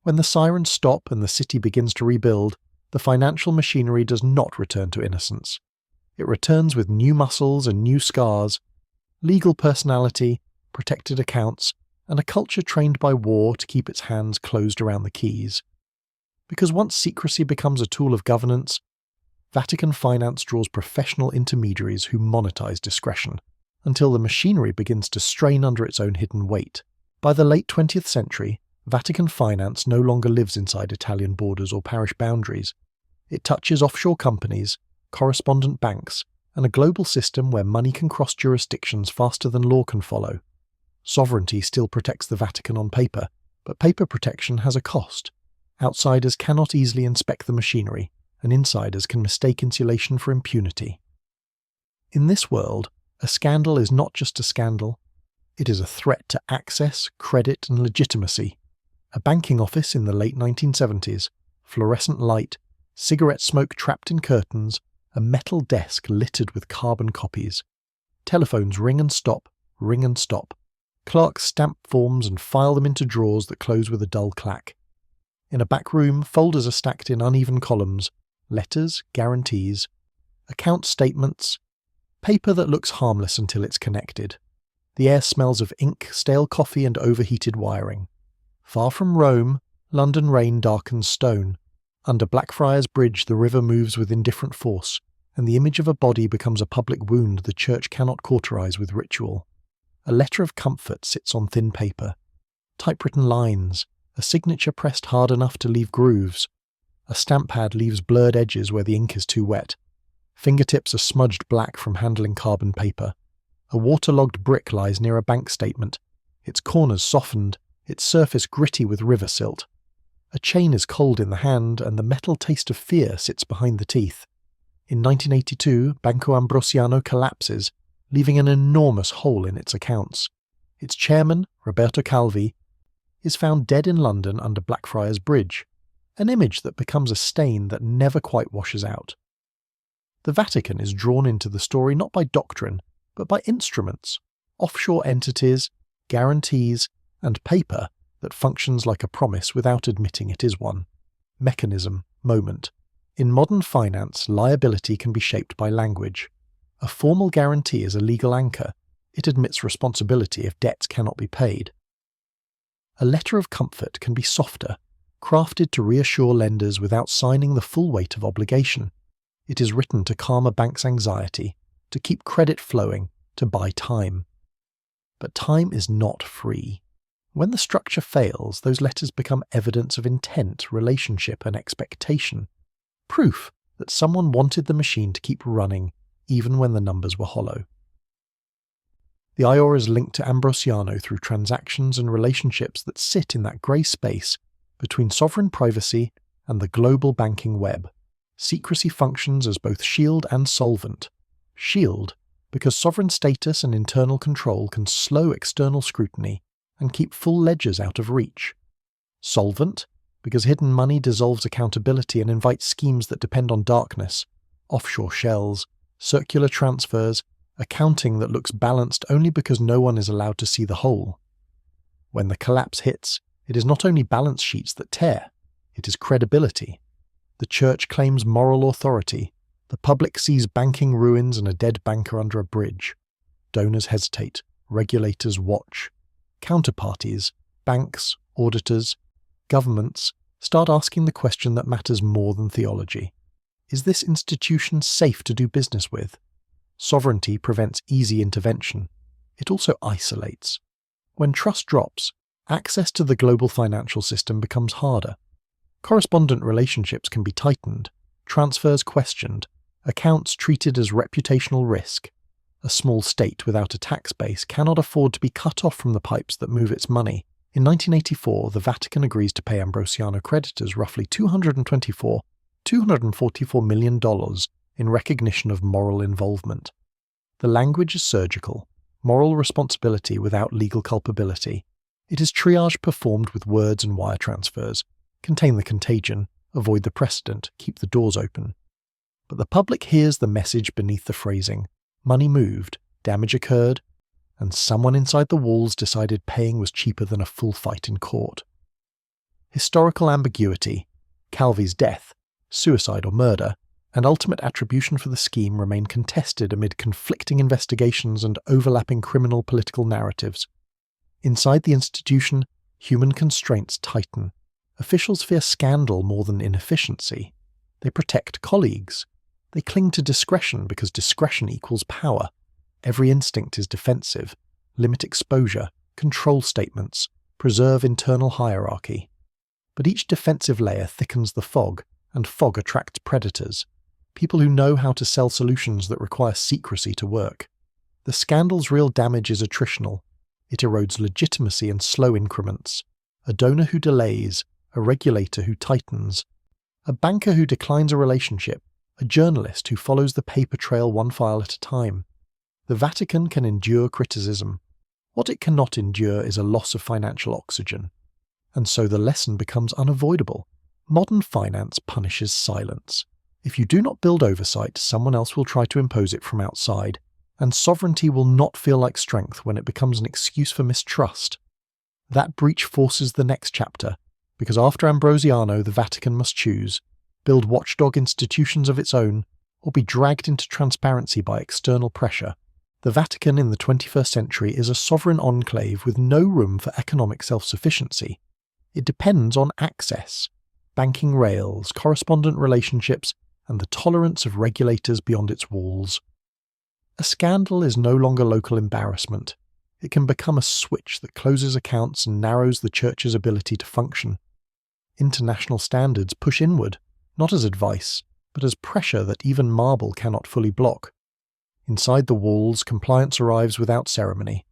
When the sirens stop and the city begins to rebuild, the financial machinery does not return to innocence. It returns with new muscles and new scars, legal personality, protected accounts, and a culture trained by war to keep its hands closed around the keys. Because once secrecy becomes a tool of governance, Vatican finance draws professional intermediaries who monetize discretion, until the machinery begins to strain under its own hidden weight. By the late 20th century, Vatican finance no longer lives inside Italian borders or parish boundaries. It touches offshore companies, correspondent banks, and a global system where money can cross jurisdictions faster than law can follow. Sovereignty still protects the Vatican on paper, but paper protection has a cost. Outsiders cannot easily inspect the machinery, and insiders can mistake insulation for impunity. In this world, a scandal is not just a scandal. It is a threat to access, credit, and legitimacy. A banking office in the late 1970s, fluorescent light, cigarette smoke trapped in curtains, a metal desk littered with carbon copies. Telephones ring and stop, ring and stop. Clerks stamp forms and file them into drawers that close with a dull clack. In a back room, folders are stacked in uneven columns, letters, guarantees, account statements, paper that looks harmless until it's connected. The air smells of ink, stale coffee, and overheated wiring. Far from Rome, London rain darkens stone. Under Blackfriars Bridge the river moves with indifferent force, and the image of a body becomes a public wound the church cannot cauterize with ritual. A letter of comfort sits on thin paper. Typewritten lines, a signature pressed hard enough to leave grooves. A stamp pad leaves blurred edges where the ink is too wet. Fingertips are smudged black from handling carbon paper. A waterlogged brick lies near a bank statement, its corners softened, its surface gritty with river silt. A chain is cold in the hand, and the metal taste of fear sits behind the teeth. In 1982, Banco Ambrosiano collapses, leaving an enormous hole in its accounts. Its chairman, Roberto Calvi, is found dead in London under Blackfriars Bridge, an image that becomes a stain that never quite washes out. The Vatican is drawn into the story not by doctrine, but by instruments, offshore entities, guarantees, and paper that functions like a promise without admitting it is one. Mechanism, moment. In modern finance, liability can be shaped by language. A formal guarantee is a legal anchor. It admits responsibility if debts cannot be paid. A letter of comfort can be softer, crafted to reassure lenders without signing the full weight of obligation. It is written to calm a bank's anxiety, to keep credit flowing, to buy time. But time is not free. When the structure fails, those letters become evidence of intent, relationship, and expectation. Proof that someone wanted the machine to keep running, even when the numbers were hollow. The IOR is linked to Ambrosiano through transactions and relationships that sit in that grey space between sovereign privacy and the global banking web. Secrecy functions as both shield and solvent. Shield, because sovereign status and internal control can slow external scrutiny and keep full ledgers out of reach. Solvent, because hidden money dissolves accountability and invites schemes that depend on darkness, offshore shells, circular transfers, accounting that looks balanced only because no one is allowed to see the whole. When the collapse hits, it is not only balance sheets that tear, it is credibility. The church claims moral authority. The public sees banking ruins and a dead banker under a bridge. Donors hesitate. Regulators watch. Counterparties, banks, auditors, governments start asking the question that matters more than theology. Is this institution safe to do business with? Sovereignty prevents easy intervention. It also isolates. When trust drops, access to the global financial system becomes harder. Correspondent relationships can be tightened, transfers questioned, accounts treated as reputational risk. A small state without a tax base cannot afford to be cut off from the pipes that move its money. In 1984, the Vatican agrees to pay Ambrosiano creditors roughly $244 million in recognition of moral involvement. The language is surgical, moral responsibility without legal culpability. It is triage performed with words and wire transfers. Contain the contagion, avoid the precedent, keep the doors open. But the public hears the message beneath the phrasing. Money moved, damage occurred, and someone inside the walls decided paying was cheaper than a full fight in court. Historical ambiguity, Calvi's death, suicide or murder, and ultimate attribution for the scheme remain contested amid conflicting investigations and overlapping criminal political narratives. Inside the institution, human constraints tighten. Officials fear scandal more than inefficiency. They protect colleagues. They cling to discretion because discretion equals power. Every instinct is defensive. Limit exposure, control statements, preserve internal hierarchy. But each defensive layer thickens the fog, and fog attracts predators. People who know how to sell solutions that require secrecy to work. The scandal's real damage is attritional. It erodes legitimacy in slow increments. A donor who delays, a regulator who tightens, a banker who declines a relationship, a journalist who follows the paper trail one file at a time. The Vatican can endure criticism. What it cannot endure is a loss of financial oxygen. And so the lesson becomes unavoidable. Modern finance punishes silence. If you do not build oversight, someone else will try to impose it from outside, and sovereignty will not feel like strength when it becomes an excuse for mistrust. That breach forces the next chapter, because after Ambrosiano, the Vatican must choose, build watchdog institutions of its own, or be dragged into transparency by external pressure. The Vatican in the 21st century is a sovereign enclave with no room for economic self-sufficiency. It depends on access, banking rails, correspondent relationships, and the tolerance of regulators beyond its walls. A scandal is no longer local embarrassment. It can become a switch that closes accounts and narrows the Church's ability to function. International standards push inward, not as advice, but as pressure that even marble cannot fully block. Inside the walls, compliance arrives without ceremony.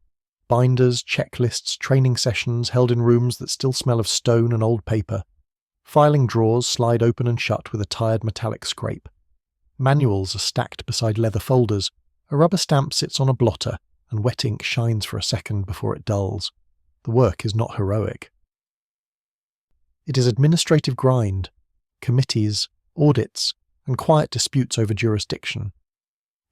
Binders, checklists, training sessions held in rooms that still smell of stone and old paper. Filing drawers slide open and shut with a tired metallic scrape. Manuals are stacked beside leather folders. A rubber stamp sits on a blotter, and wet ink shines for a second before it dulls. The work is not heroic. It is administrative grind, committees, audits, and quiet disputes over jurisdiction.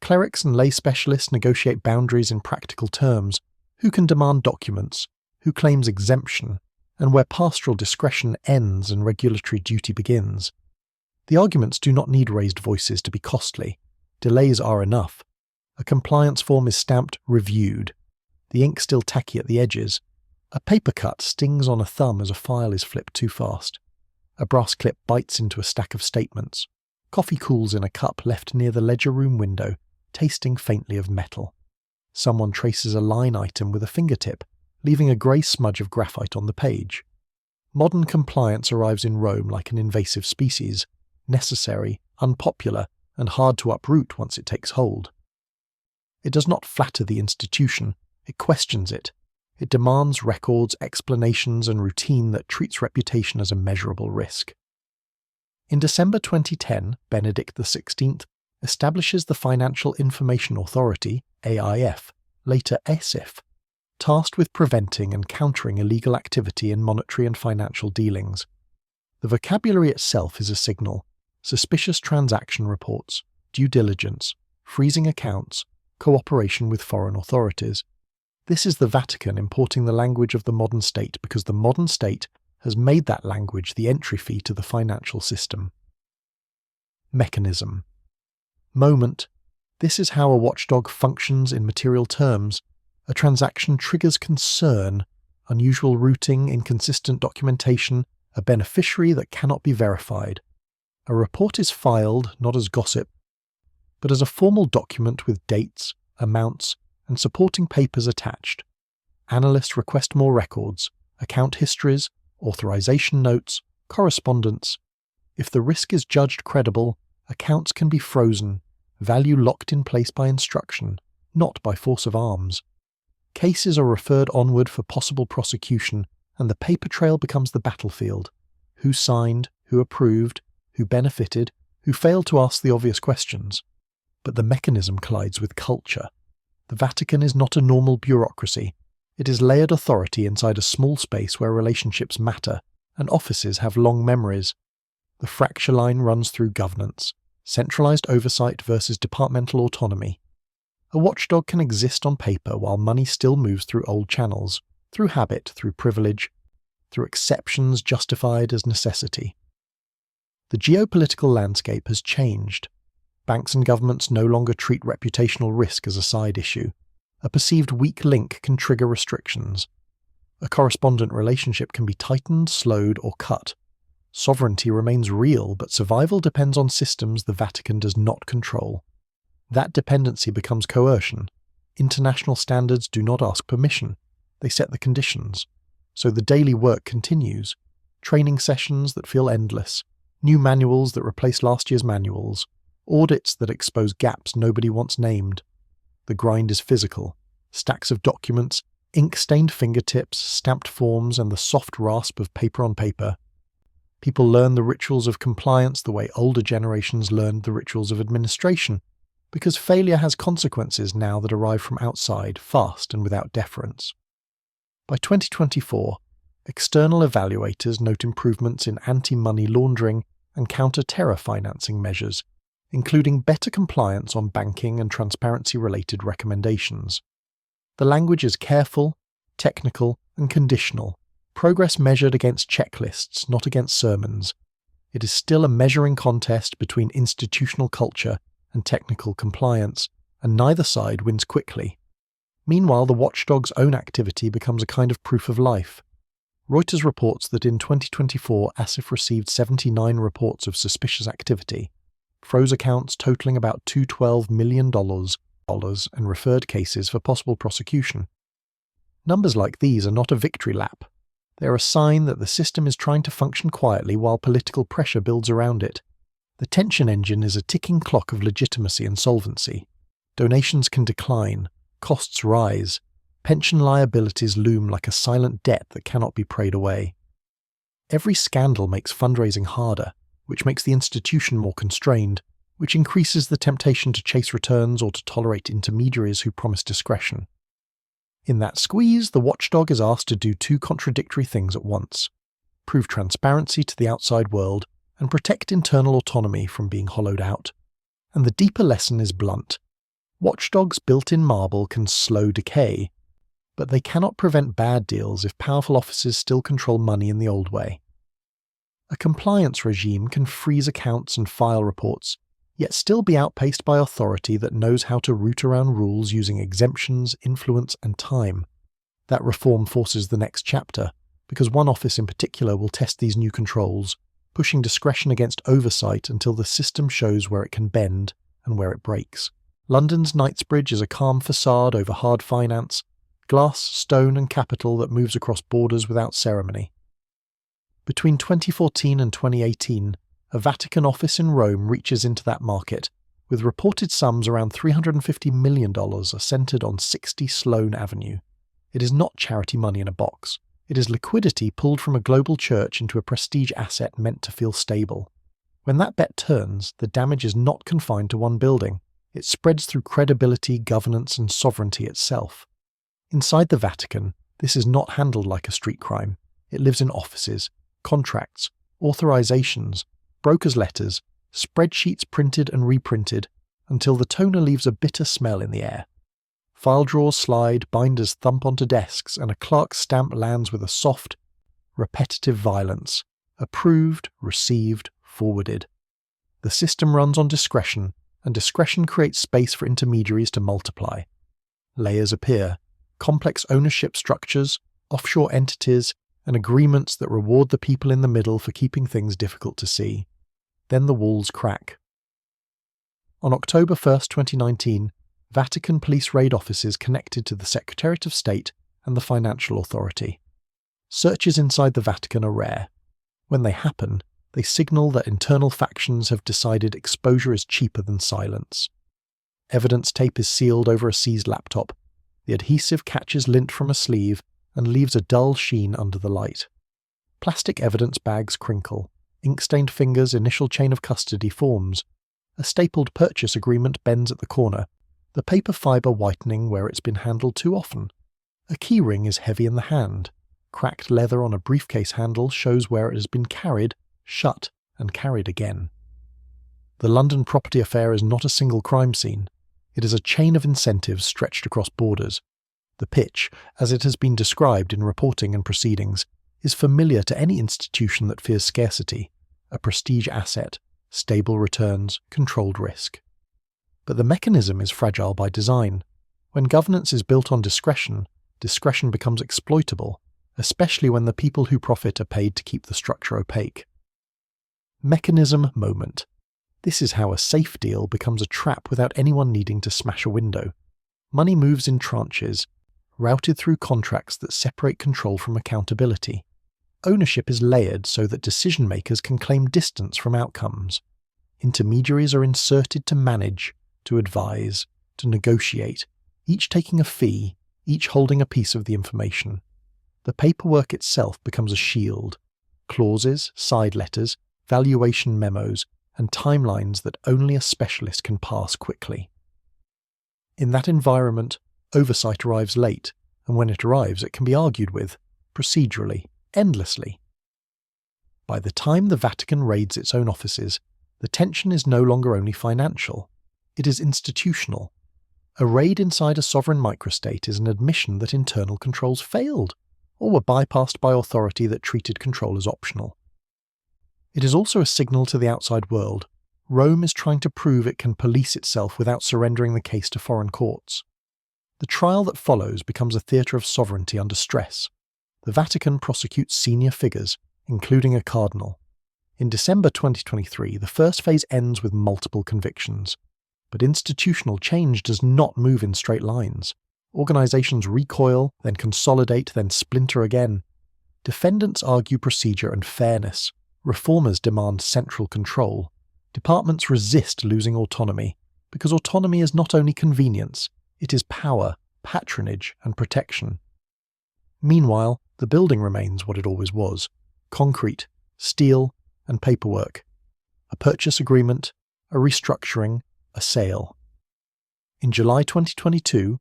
Clerics and lay specialists negotiate boundaries in practical terms. Who can demand documents? Who claims exemption? And where pastoral discretion ends and regulatory duty begins. The arguments do not need raised voices to be costly. Delays are enough. A compliance form is stamped reviewed. The ink still tacky at the edges. A paper cut stings on a thumb as a file is flipped too fast. A brass clip bites into a stack of statements. Coffee cools in a cup left near the ledger room window, tasting faintly of metal. Someone traces a line item with a fingertip, leaving a grey smudge of graphite on the page. Modern compliance arrives in Rome like an invasive species, necessary, unpopular, and hard to uproot once it takes hold. It does not flatter the institution, it questions it. It demands records, explanations, and routine that treats reputation as a measurable risk. In December 2010, Benedict XVI establishes the Financial Information Authority, AIF, later ESIF, tasked with preventing and countering illegal activity in monetary and financial dealings. The vocabulary itself is a signal: suspicious transaction reports, due diligence, freezing accounts, cooperation with foreign authorities. This is the Vatican importing the language of the modern state because the modern state has made that language the entry fee to the financial system. Mechanism. Moment. This is how a watchdog functions in material terms. A transaction triggers concern, unusual routing, inconsistent documentation, a beneficiary that cannot be verified. A report is filed not as gossip, but as a formal document with dates, amounts, and supporting papers attached. Analysts request more records, account histories, authorization notes, correspondence. If the risk is judged credible, accounts can be frozen, value locked in place by instruction, not by force of arms. Cases are referred onward for possible prosecution, and the paper trail becomes the battlefield. Who signed, who approved, who benefited, who fail to ask the obvious questions. But the mechanism collides with culture. The Vatican is not a normal bureaucracy. It is layered authority inside a small space where relationships matter, and offices have long memories. The fracture line runs through governance, centralized oversight versus departmental autonomy. A watchdog can exist on paper while money still moves through old channels, through habit, through privilege, through exceptions justified as necessity. The geopolitical landscape has changed. Banks and governments no longer treat reputational risk as a side issue. A perceived weak link can trigger restrictions. A correspondent relationship can be tightened, slowed, or cut. Sovereignty remains real, but survival depends on systems the Vatican does not control. That dependency becomes coercion. International standards do not ask permission. They set the conditions. So the daily work continues. Training sessions that feel endless. New manuals that replace last year's manuals. Audits that expose gaps nobody wants named. The grind is physical. Stacks of documents, ink-stained fingertips, stamped forms, and the soft rasp of paper on paper. People learn the rituals of compliance the way older generations learned the rituals of administration, because failure has consequences now that arrive from outside, fast and without deference. By 2024, external evaluators note improvements in anti-money laundering and counter-terror financing measures, including better compliance on banking and transparency-related recommendations. The language is careful, technical, and conditional, progress measured against checklists, not against sermons. It is still a measuring contest between institutional culture and technical compliance, and neither side wins quickly. Meanwhile, the watchdog's own activity becomes a kind of proof of life. Reuters reports that in 2024, ASIF received 79 reports of suspicious activity, froze accounts totaling about $212 million, and referred cases for possible prosecution. Numbers like these are not a victory lap. They are a sign that the system is trying to function quietly while political pressure builds around it. The tension engine is a ticking clock of legitimacy and solvency. Donations can decline, costs rise, pension liabilities loom like a silent debt that cannot be prayed away. Every scandal makes fundraising harder, which makes the institution more constrained, which increases the temptation to chase returns or to tolerate intermediaries who promise discretion. In that squeeze, the watchdog is asked to do two contradictory things at once: prove transparency to the outside world and protect internal autonomy from being hollowed out. And the deeper lesson is blunt. Watchdogs built in marble can slow decay, but they cannot prevent bad deals if powerful offices still control money in the old way. A compliance regime can freeze accounts and file reports, yet still be outpaced by authority that knows how to route around rules using exemptions, influence, and time. That reform forces the next chapter, because one office in particular will test these new controls, pushing discretion against oversight until the system shows where it can bend and where it breaks. London's Knightsbridge is a calm facade over hard finance, glass, stone, and capital that moves across borders without ceremony. Between 2014 and 2018, a Vatican office in Rome reaches into that market, with reported sums around $350 million are centred on 60 Sloane Avenue. It is not charity money in a box. It is liquidity pulled from a global church into a prestige asset meant to feel stable. When that bet turns, the damage is not confined to one building. It spreads through credibility, governance, and sovereignty itself. Inside the Vatican, this is not handled like a street crime. It lives in offices, contracts, authorizations, brokers' letters, spreadsheets printed and reprinted, until the toner leaves a bitter smell in the air. File drawers slide, binders thump onto desks, and a clerk's stamp lands with a soft, repetitive violence. Approved, received, forwarded. The system runs on discretion, and discretion creates space for intermediaries to multiply. Layers appear, complex ownership structures, offshore entities, and agreements that reward the people in the middle for keeping things difficult to see. Then the walls crack. On October 1, 2019, Vatican police raid offices connected to the Secretariat of State and the Financial Authority. Searches inside the Vatican are rare. When they happen, they signal that internal factions have decided exposure is cheaper than silence. Evidence tape is sealed over a seized laptop. The adhesive catches lint from a sleeve and leaves a dull sheen under the light. Plastic evidence bags crinkle. ink-stained fingers' initial chain of custody forms. A stapled purchase agreement bends at the corner, the paper fibre whitening where it's been handled too often. A keyring is heavy in the hand. Cracked leather on a briefcase handle shows where it has been carried, shut, and carried again. The London property affair is not a single crime scene. It is a chain of incentives stretched across borders. The pitch, as it has been described in reporting and proceedings, is familiar to any institution that fears scarcity, a prestige asset, stable returns, controlled risk. But the mechanism is fragile by design. When governance is built on discretion, discretion becomes exploitable, especially when the people who profit are paid to keep the structure opaque. Mechanism moment. This is how a safe deal becomes a trap without anyone needing to smash a window. Money moves in tranches, routed through contracts that separate control from accountability. Ownership is layered so that decision-makers can claim distance from outcomes. Intermediaries are inserted to manage, to advise, to negotiate, each taking a fee, each holding a piece of the information. The paperwork itself becomes a shield. Clauses, side letters, valuation memos, and timelines that only a specialist can pass quickly. In that environment, oversight arrives late, and when it arrives it can be argued with, procedurally, endlessly. By the time the Vatican raids its own offices, the tension is no longer only financial, it is institutional. A raid inside a sovereign microstate is an admission that internal controls failed, or were bypassed by authority that treated control as optional. It is also a signal to the outside world. Rome is trying to prove it can police itself without surrendering the case to foreign courts. The trial that follows becomes a theatre of sovereignty under stress. The Vatican prosecutes senior figures, including a cardinal. In December 2023, the first phase ends with multiple convictions. But institutional change does not move in straight lines. Organizations recoil, then consolidate, then splinter again. Defendants argue procedure and fairness. Reformers demand central control. Departments resist losing autonomy, because autonomy is not only convenience, it is power, patronage, and protection. Meanwhile, the building remains what it always was: concrete, steel, and paperwork. A purchase agreement, a restructuring, a sale. In July 2022,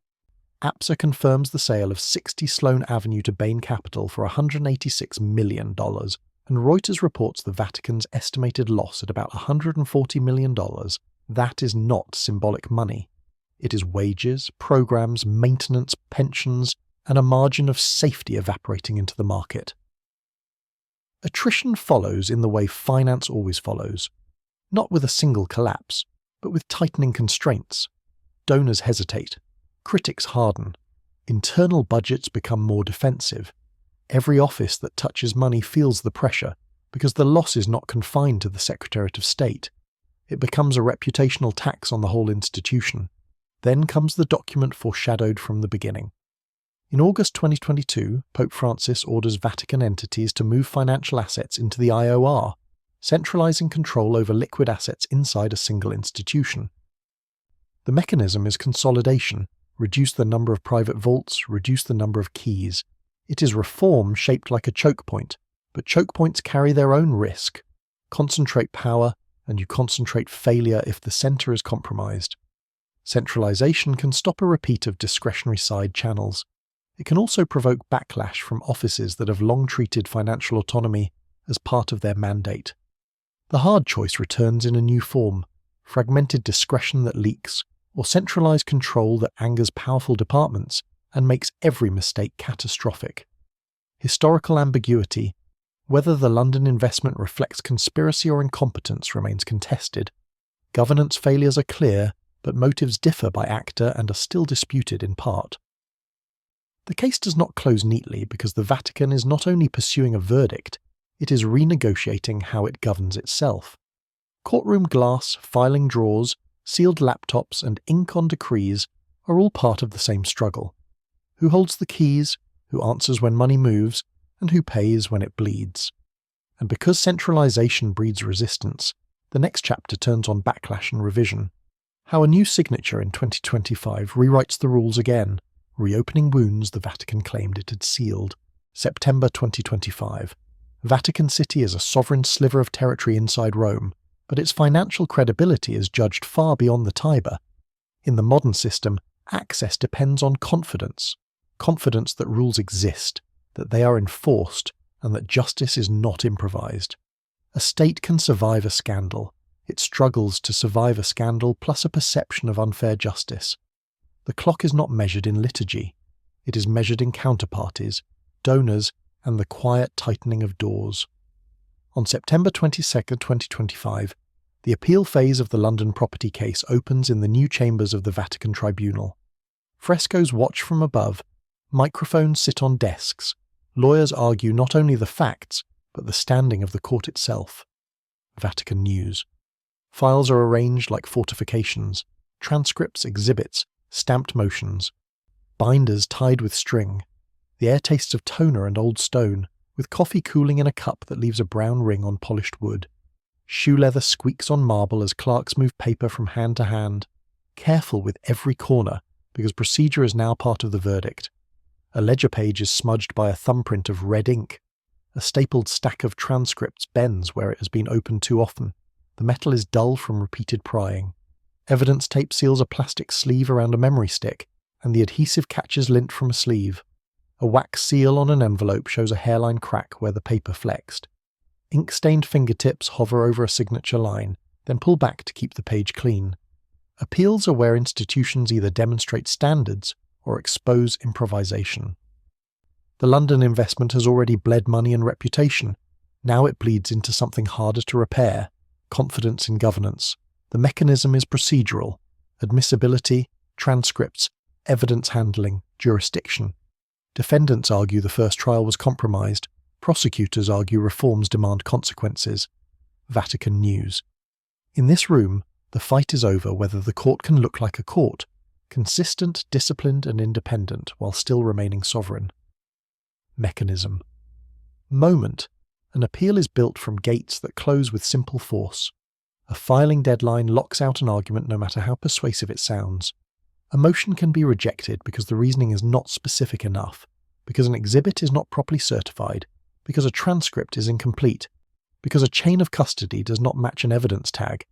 APSA confirms the sale of 60 Sloane Avenue to Bain Capital for $186 million, and Reuters reports the Vatican's estimated loss at about $140 million. That is not symbolic money. It is wages, programs, maintenance, pensions, and a margin of safety evaporating into the market. Attrition follows in the way finance always follows, not with a single collapse, but with tightening constraints. Donors hesitate, critics harden, internal budgets become more defensive. Every office that touches money feels the pressure, because the loss is not confined to the Secretariat of State. It becomes a reputational tax on the whole institution. Then comes the document foreshadowed from the beginning. In August 2022, Pope Francis orders Vatican entities to move financial assets into the IOR, centralizing control over liquid assets inside a single institution. The mechanism is consolidation: reduce the number of private vaults, reduce the number of keys. It is reform shaped like a choke point, but choke points carry their own risk. Concentrate power, and you concentrate failure if the center is compromised. Centralization can stop a repeat of discretionary side channels. It can also provoke backlash from offices that have long treated financial autonomy as part of their mandate. The hard choice returns in a new form: fragmented discretion that leaks, or centralized control that angers powerful departments and makes every mistake catastrophic. Historical ambiguity, whether the London investment reflects conspiracy or incompetence, remains contested. Governance failures are clear, but motives differ by actor and are still disputed in part. The case does not close neatly because the Vatican is not only pursuing a verdict, it is renegotiating how it governs itself. Courtroom glass, filing drawers, sealed laptops, and ink on decrees are all part of the same struggle. Who holds the keys, who answers when money moves, and who pays when it bleeds? And because centralization breeds resistance, the next chapter turns on backlash and revision. How a new signature in 2025 rewrites the rules again, reopening wounds the Vatican claimed it had sealed. September 2025. Vatican City is a sovereign sliver of territory inside Rome, but its financial credibility is judged far beyond the Tiber. In the modern system, access depends on confidence. Confidence that rules exist, that they are enforced, and that justice is not improvised. A state can survive a scandal. It struggles to survive a scandal plus a perception of unfair justice. The clock is not measured in liturgy. It is measured in counterparties, donors, and the quiet tightening of doors. On September 22, 2025, the appeal phase of the London property case opens in the new chambers of the Vatican Tribunal. Frescoes watch from above, microphones sit on desks, lawyers argue not only the facts, but the standing of the court itself. Vatican News. Files are arranged like fortifications, transcripts, exhibits, stamped motions, binders tied with string. The air tastes of toner and old stone, with coffee cooling in a cup that leaves a brown ring on polished wood. Shoe leather squeaks on marble as clerks move paper from hand to hand, careful with every corner, because procedure is now part of the verdict. A ledger page is smudged by a thumbprint of red ink. A stapled stack of transcripts bends where it has been opened too often. The metal is dull from repeated prying. Evidence tape seals a plastic sleeve around a memory stick, and the adhesive catches lint from a sleeve. A wax seal on an envelope shows a hairline crack where the paper flexed. Ink-stained fingertips hover over a signature line, then pull back to keep the page clean. Appeals are where institutions either demonstrate standards or expose improvisation. The London investment has already bled money and reputation. Now it bleeds into something harder to repair: confidence in governance. The mechanism is procedural: admissibility, transcripts, evidence handling, jurisdiction. Defendants argue the first trial was compromised. Prosecutors argue reforms demand consequences. Vatican News. In this room, the fight is over whether the court can look like a court, consistent, disciplined, and independent while still remaining sovereign. Mechanism. Moment. An appeal is built from gates that close with simple force. A filing deadline locks out an argument no matter how persuasive it sounds. A motion can be rejected because the reasoning is not specific enough, because an exhibit is not properly certified, because a transcript is incomplete, because a chain of custody does not match an evidence tag.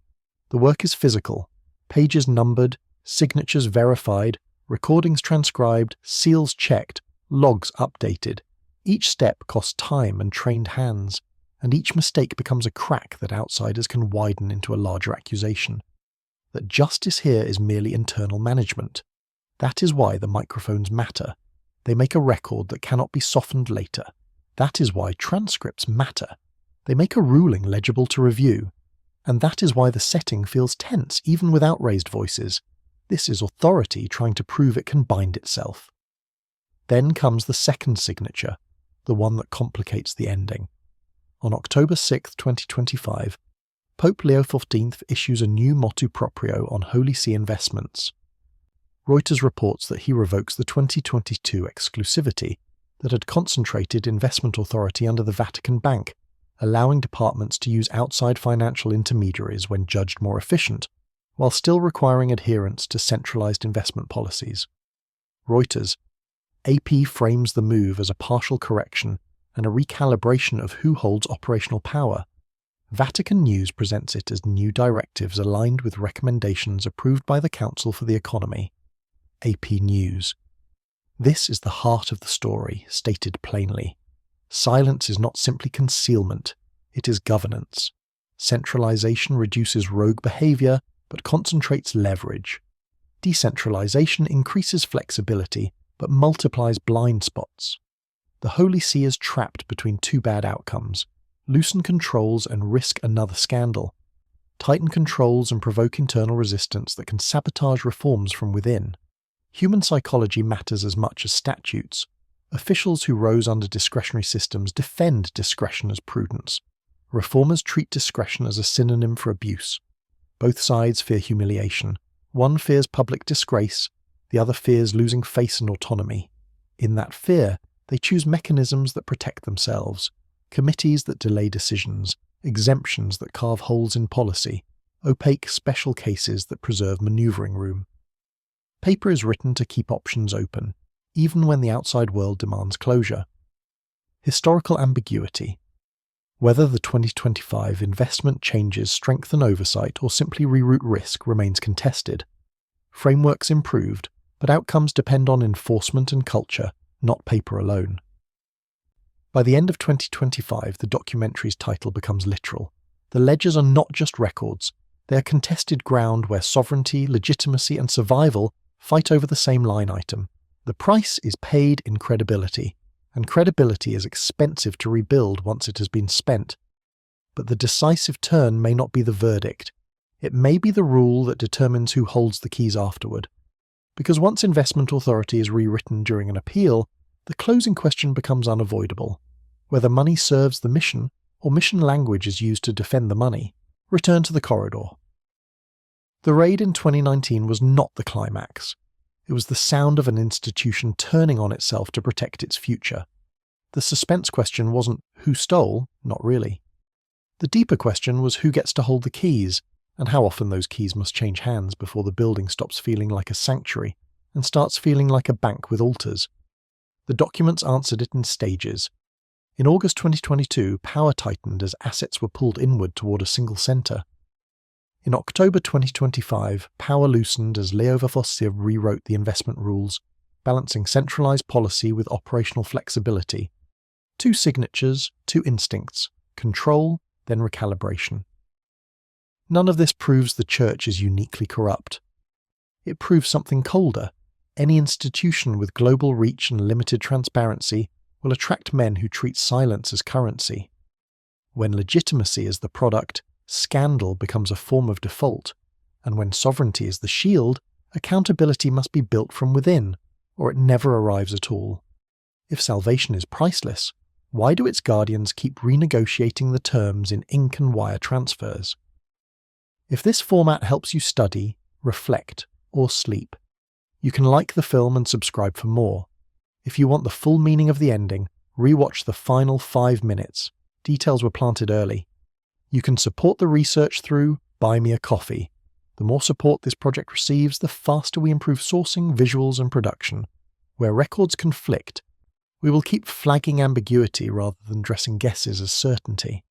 The work is physical, pages numbered, signatures verified, recordings transcribed, seals checked, logs updated. Each step costs time and trained hands, and each mistake becomes a crack that outsiders can widen into a larger accusation. That justice here is merely internal management. That is why the microphones matter. They make a record that cannot be softened later. That is why transcripts matter. They make a ruling legible to review. And that is why the setting feels tense even without raised voices. This is authority trying to prove it can bind itself. Then comes the second signature, the one that complicates the ending. On October 6, 2025, Pope Leo XIV issues a new motu proprio on Holy See investments. Reuters reports that he revokes the 2022 exclusivity that had concentrated investment authority under the Vatican Bank, allowing departments to use outside financial intermediaries when judged more efficient, while still requiring adherence to centralized investment policies. Reuters. AP frames the move as a partial correction and a recalibration of who holds operational power. Vatican News presents it as new directives aligned with recommendations approved by the Council for the Economy. AP News. This is the heart of the story, stated plainly. Silence is not simply concealment, it is governance. Centralization reduces rogue behavior, but concentrates leverage. Decentralization increases flexibility, but multiplies blind spots. The Holy See is trapped between two bad outcomes: loosen controls and risk another scandal. Tighten controls and provoke internal resistance that can sabotage reforms from within. Human psychology matters as much as statutes. Officials who rose under discretionary systems defend discretion as prudence. Reformers treat discretion as a synonym for abuse. Both sides fear humiliation. One fears public disgrace, the other fears losing face and autonomy. In that fear, they choose mechanisms that protect themselves, committees that delay decisions, exemptions that carve holes in policy, opaque special cases that preserve maneuvering room. Paper is written to keep options open, even when the outside world demands closure. Historical ambiguity. Whether the 2025 investment changes strengthen oversight or simply reroute risk remains contested. Frameworks improved, but outcomes depend on enforcement and culture, not paper alone. By the end of 2025, the documentary's title becomes literal. The ledgers are not just records, they are contested ground where sovereignty, legitimacy, and survival fight over the same line item. The price is paid in credibility, and credibility is expensive to rebuild once it has been spent. But the decisive turn may not be the verdict. It may be the rule that determines who holds the keys afterward. Because once investment authority is rewritten during an appeal, the closing question becomes unavoidable. Whether money serves the mission, or mission language is used to defend the money. Return to the corridor. The raid in 2019 was not the climax. It was the sound of an institution turning on itself to protect its future. The suspense question wasn't who stole, not really. The deeper question was who gets to hold the keys, and how often those keys must change hands before the building stops feeling like a sanctuary and starts feeling like a bank with altars. The documents answered it in stages. In August 2022, power tightened as assets were pulled inward toward a single centre. In October 2025, power loosened as Leo XIV rewrote the investment rules, balancing centralised policy with operational flexibility. 2 signatures, 2 instincts, control, then recalibration. None of this proves the Church is uniquely corrupt. It proves something colder. Any institution with global reach and limited transparency will attract men who treat silence as currency. When legitimacy is the product, scandal becomes a form of default, and when sovereignty is the shield, accountability must be built from within, or it never arrives at all. If salvation is priceless, why do its guardians keep renegotiating the terms in ink and wire transfers? If this format helps you study, reflect, or sleep, you can like the film and subscribe for more. If you want the full meaning of the ending, rewatch the final 5 minutes. Details were planted early. You can support the research through Buy Me a Coffee. The more support this project receives, the faster we improve sourcing, visuals, and production. Where records conflict, we will keep flagging ambiguity rather than dressing guesses as certainty.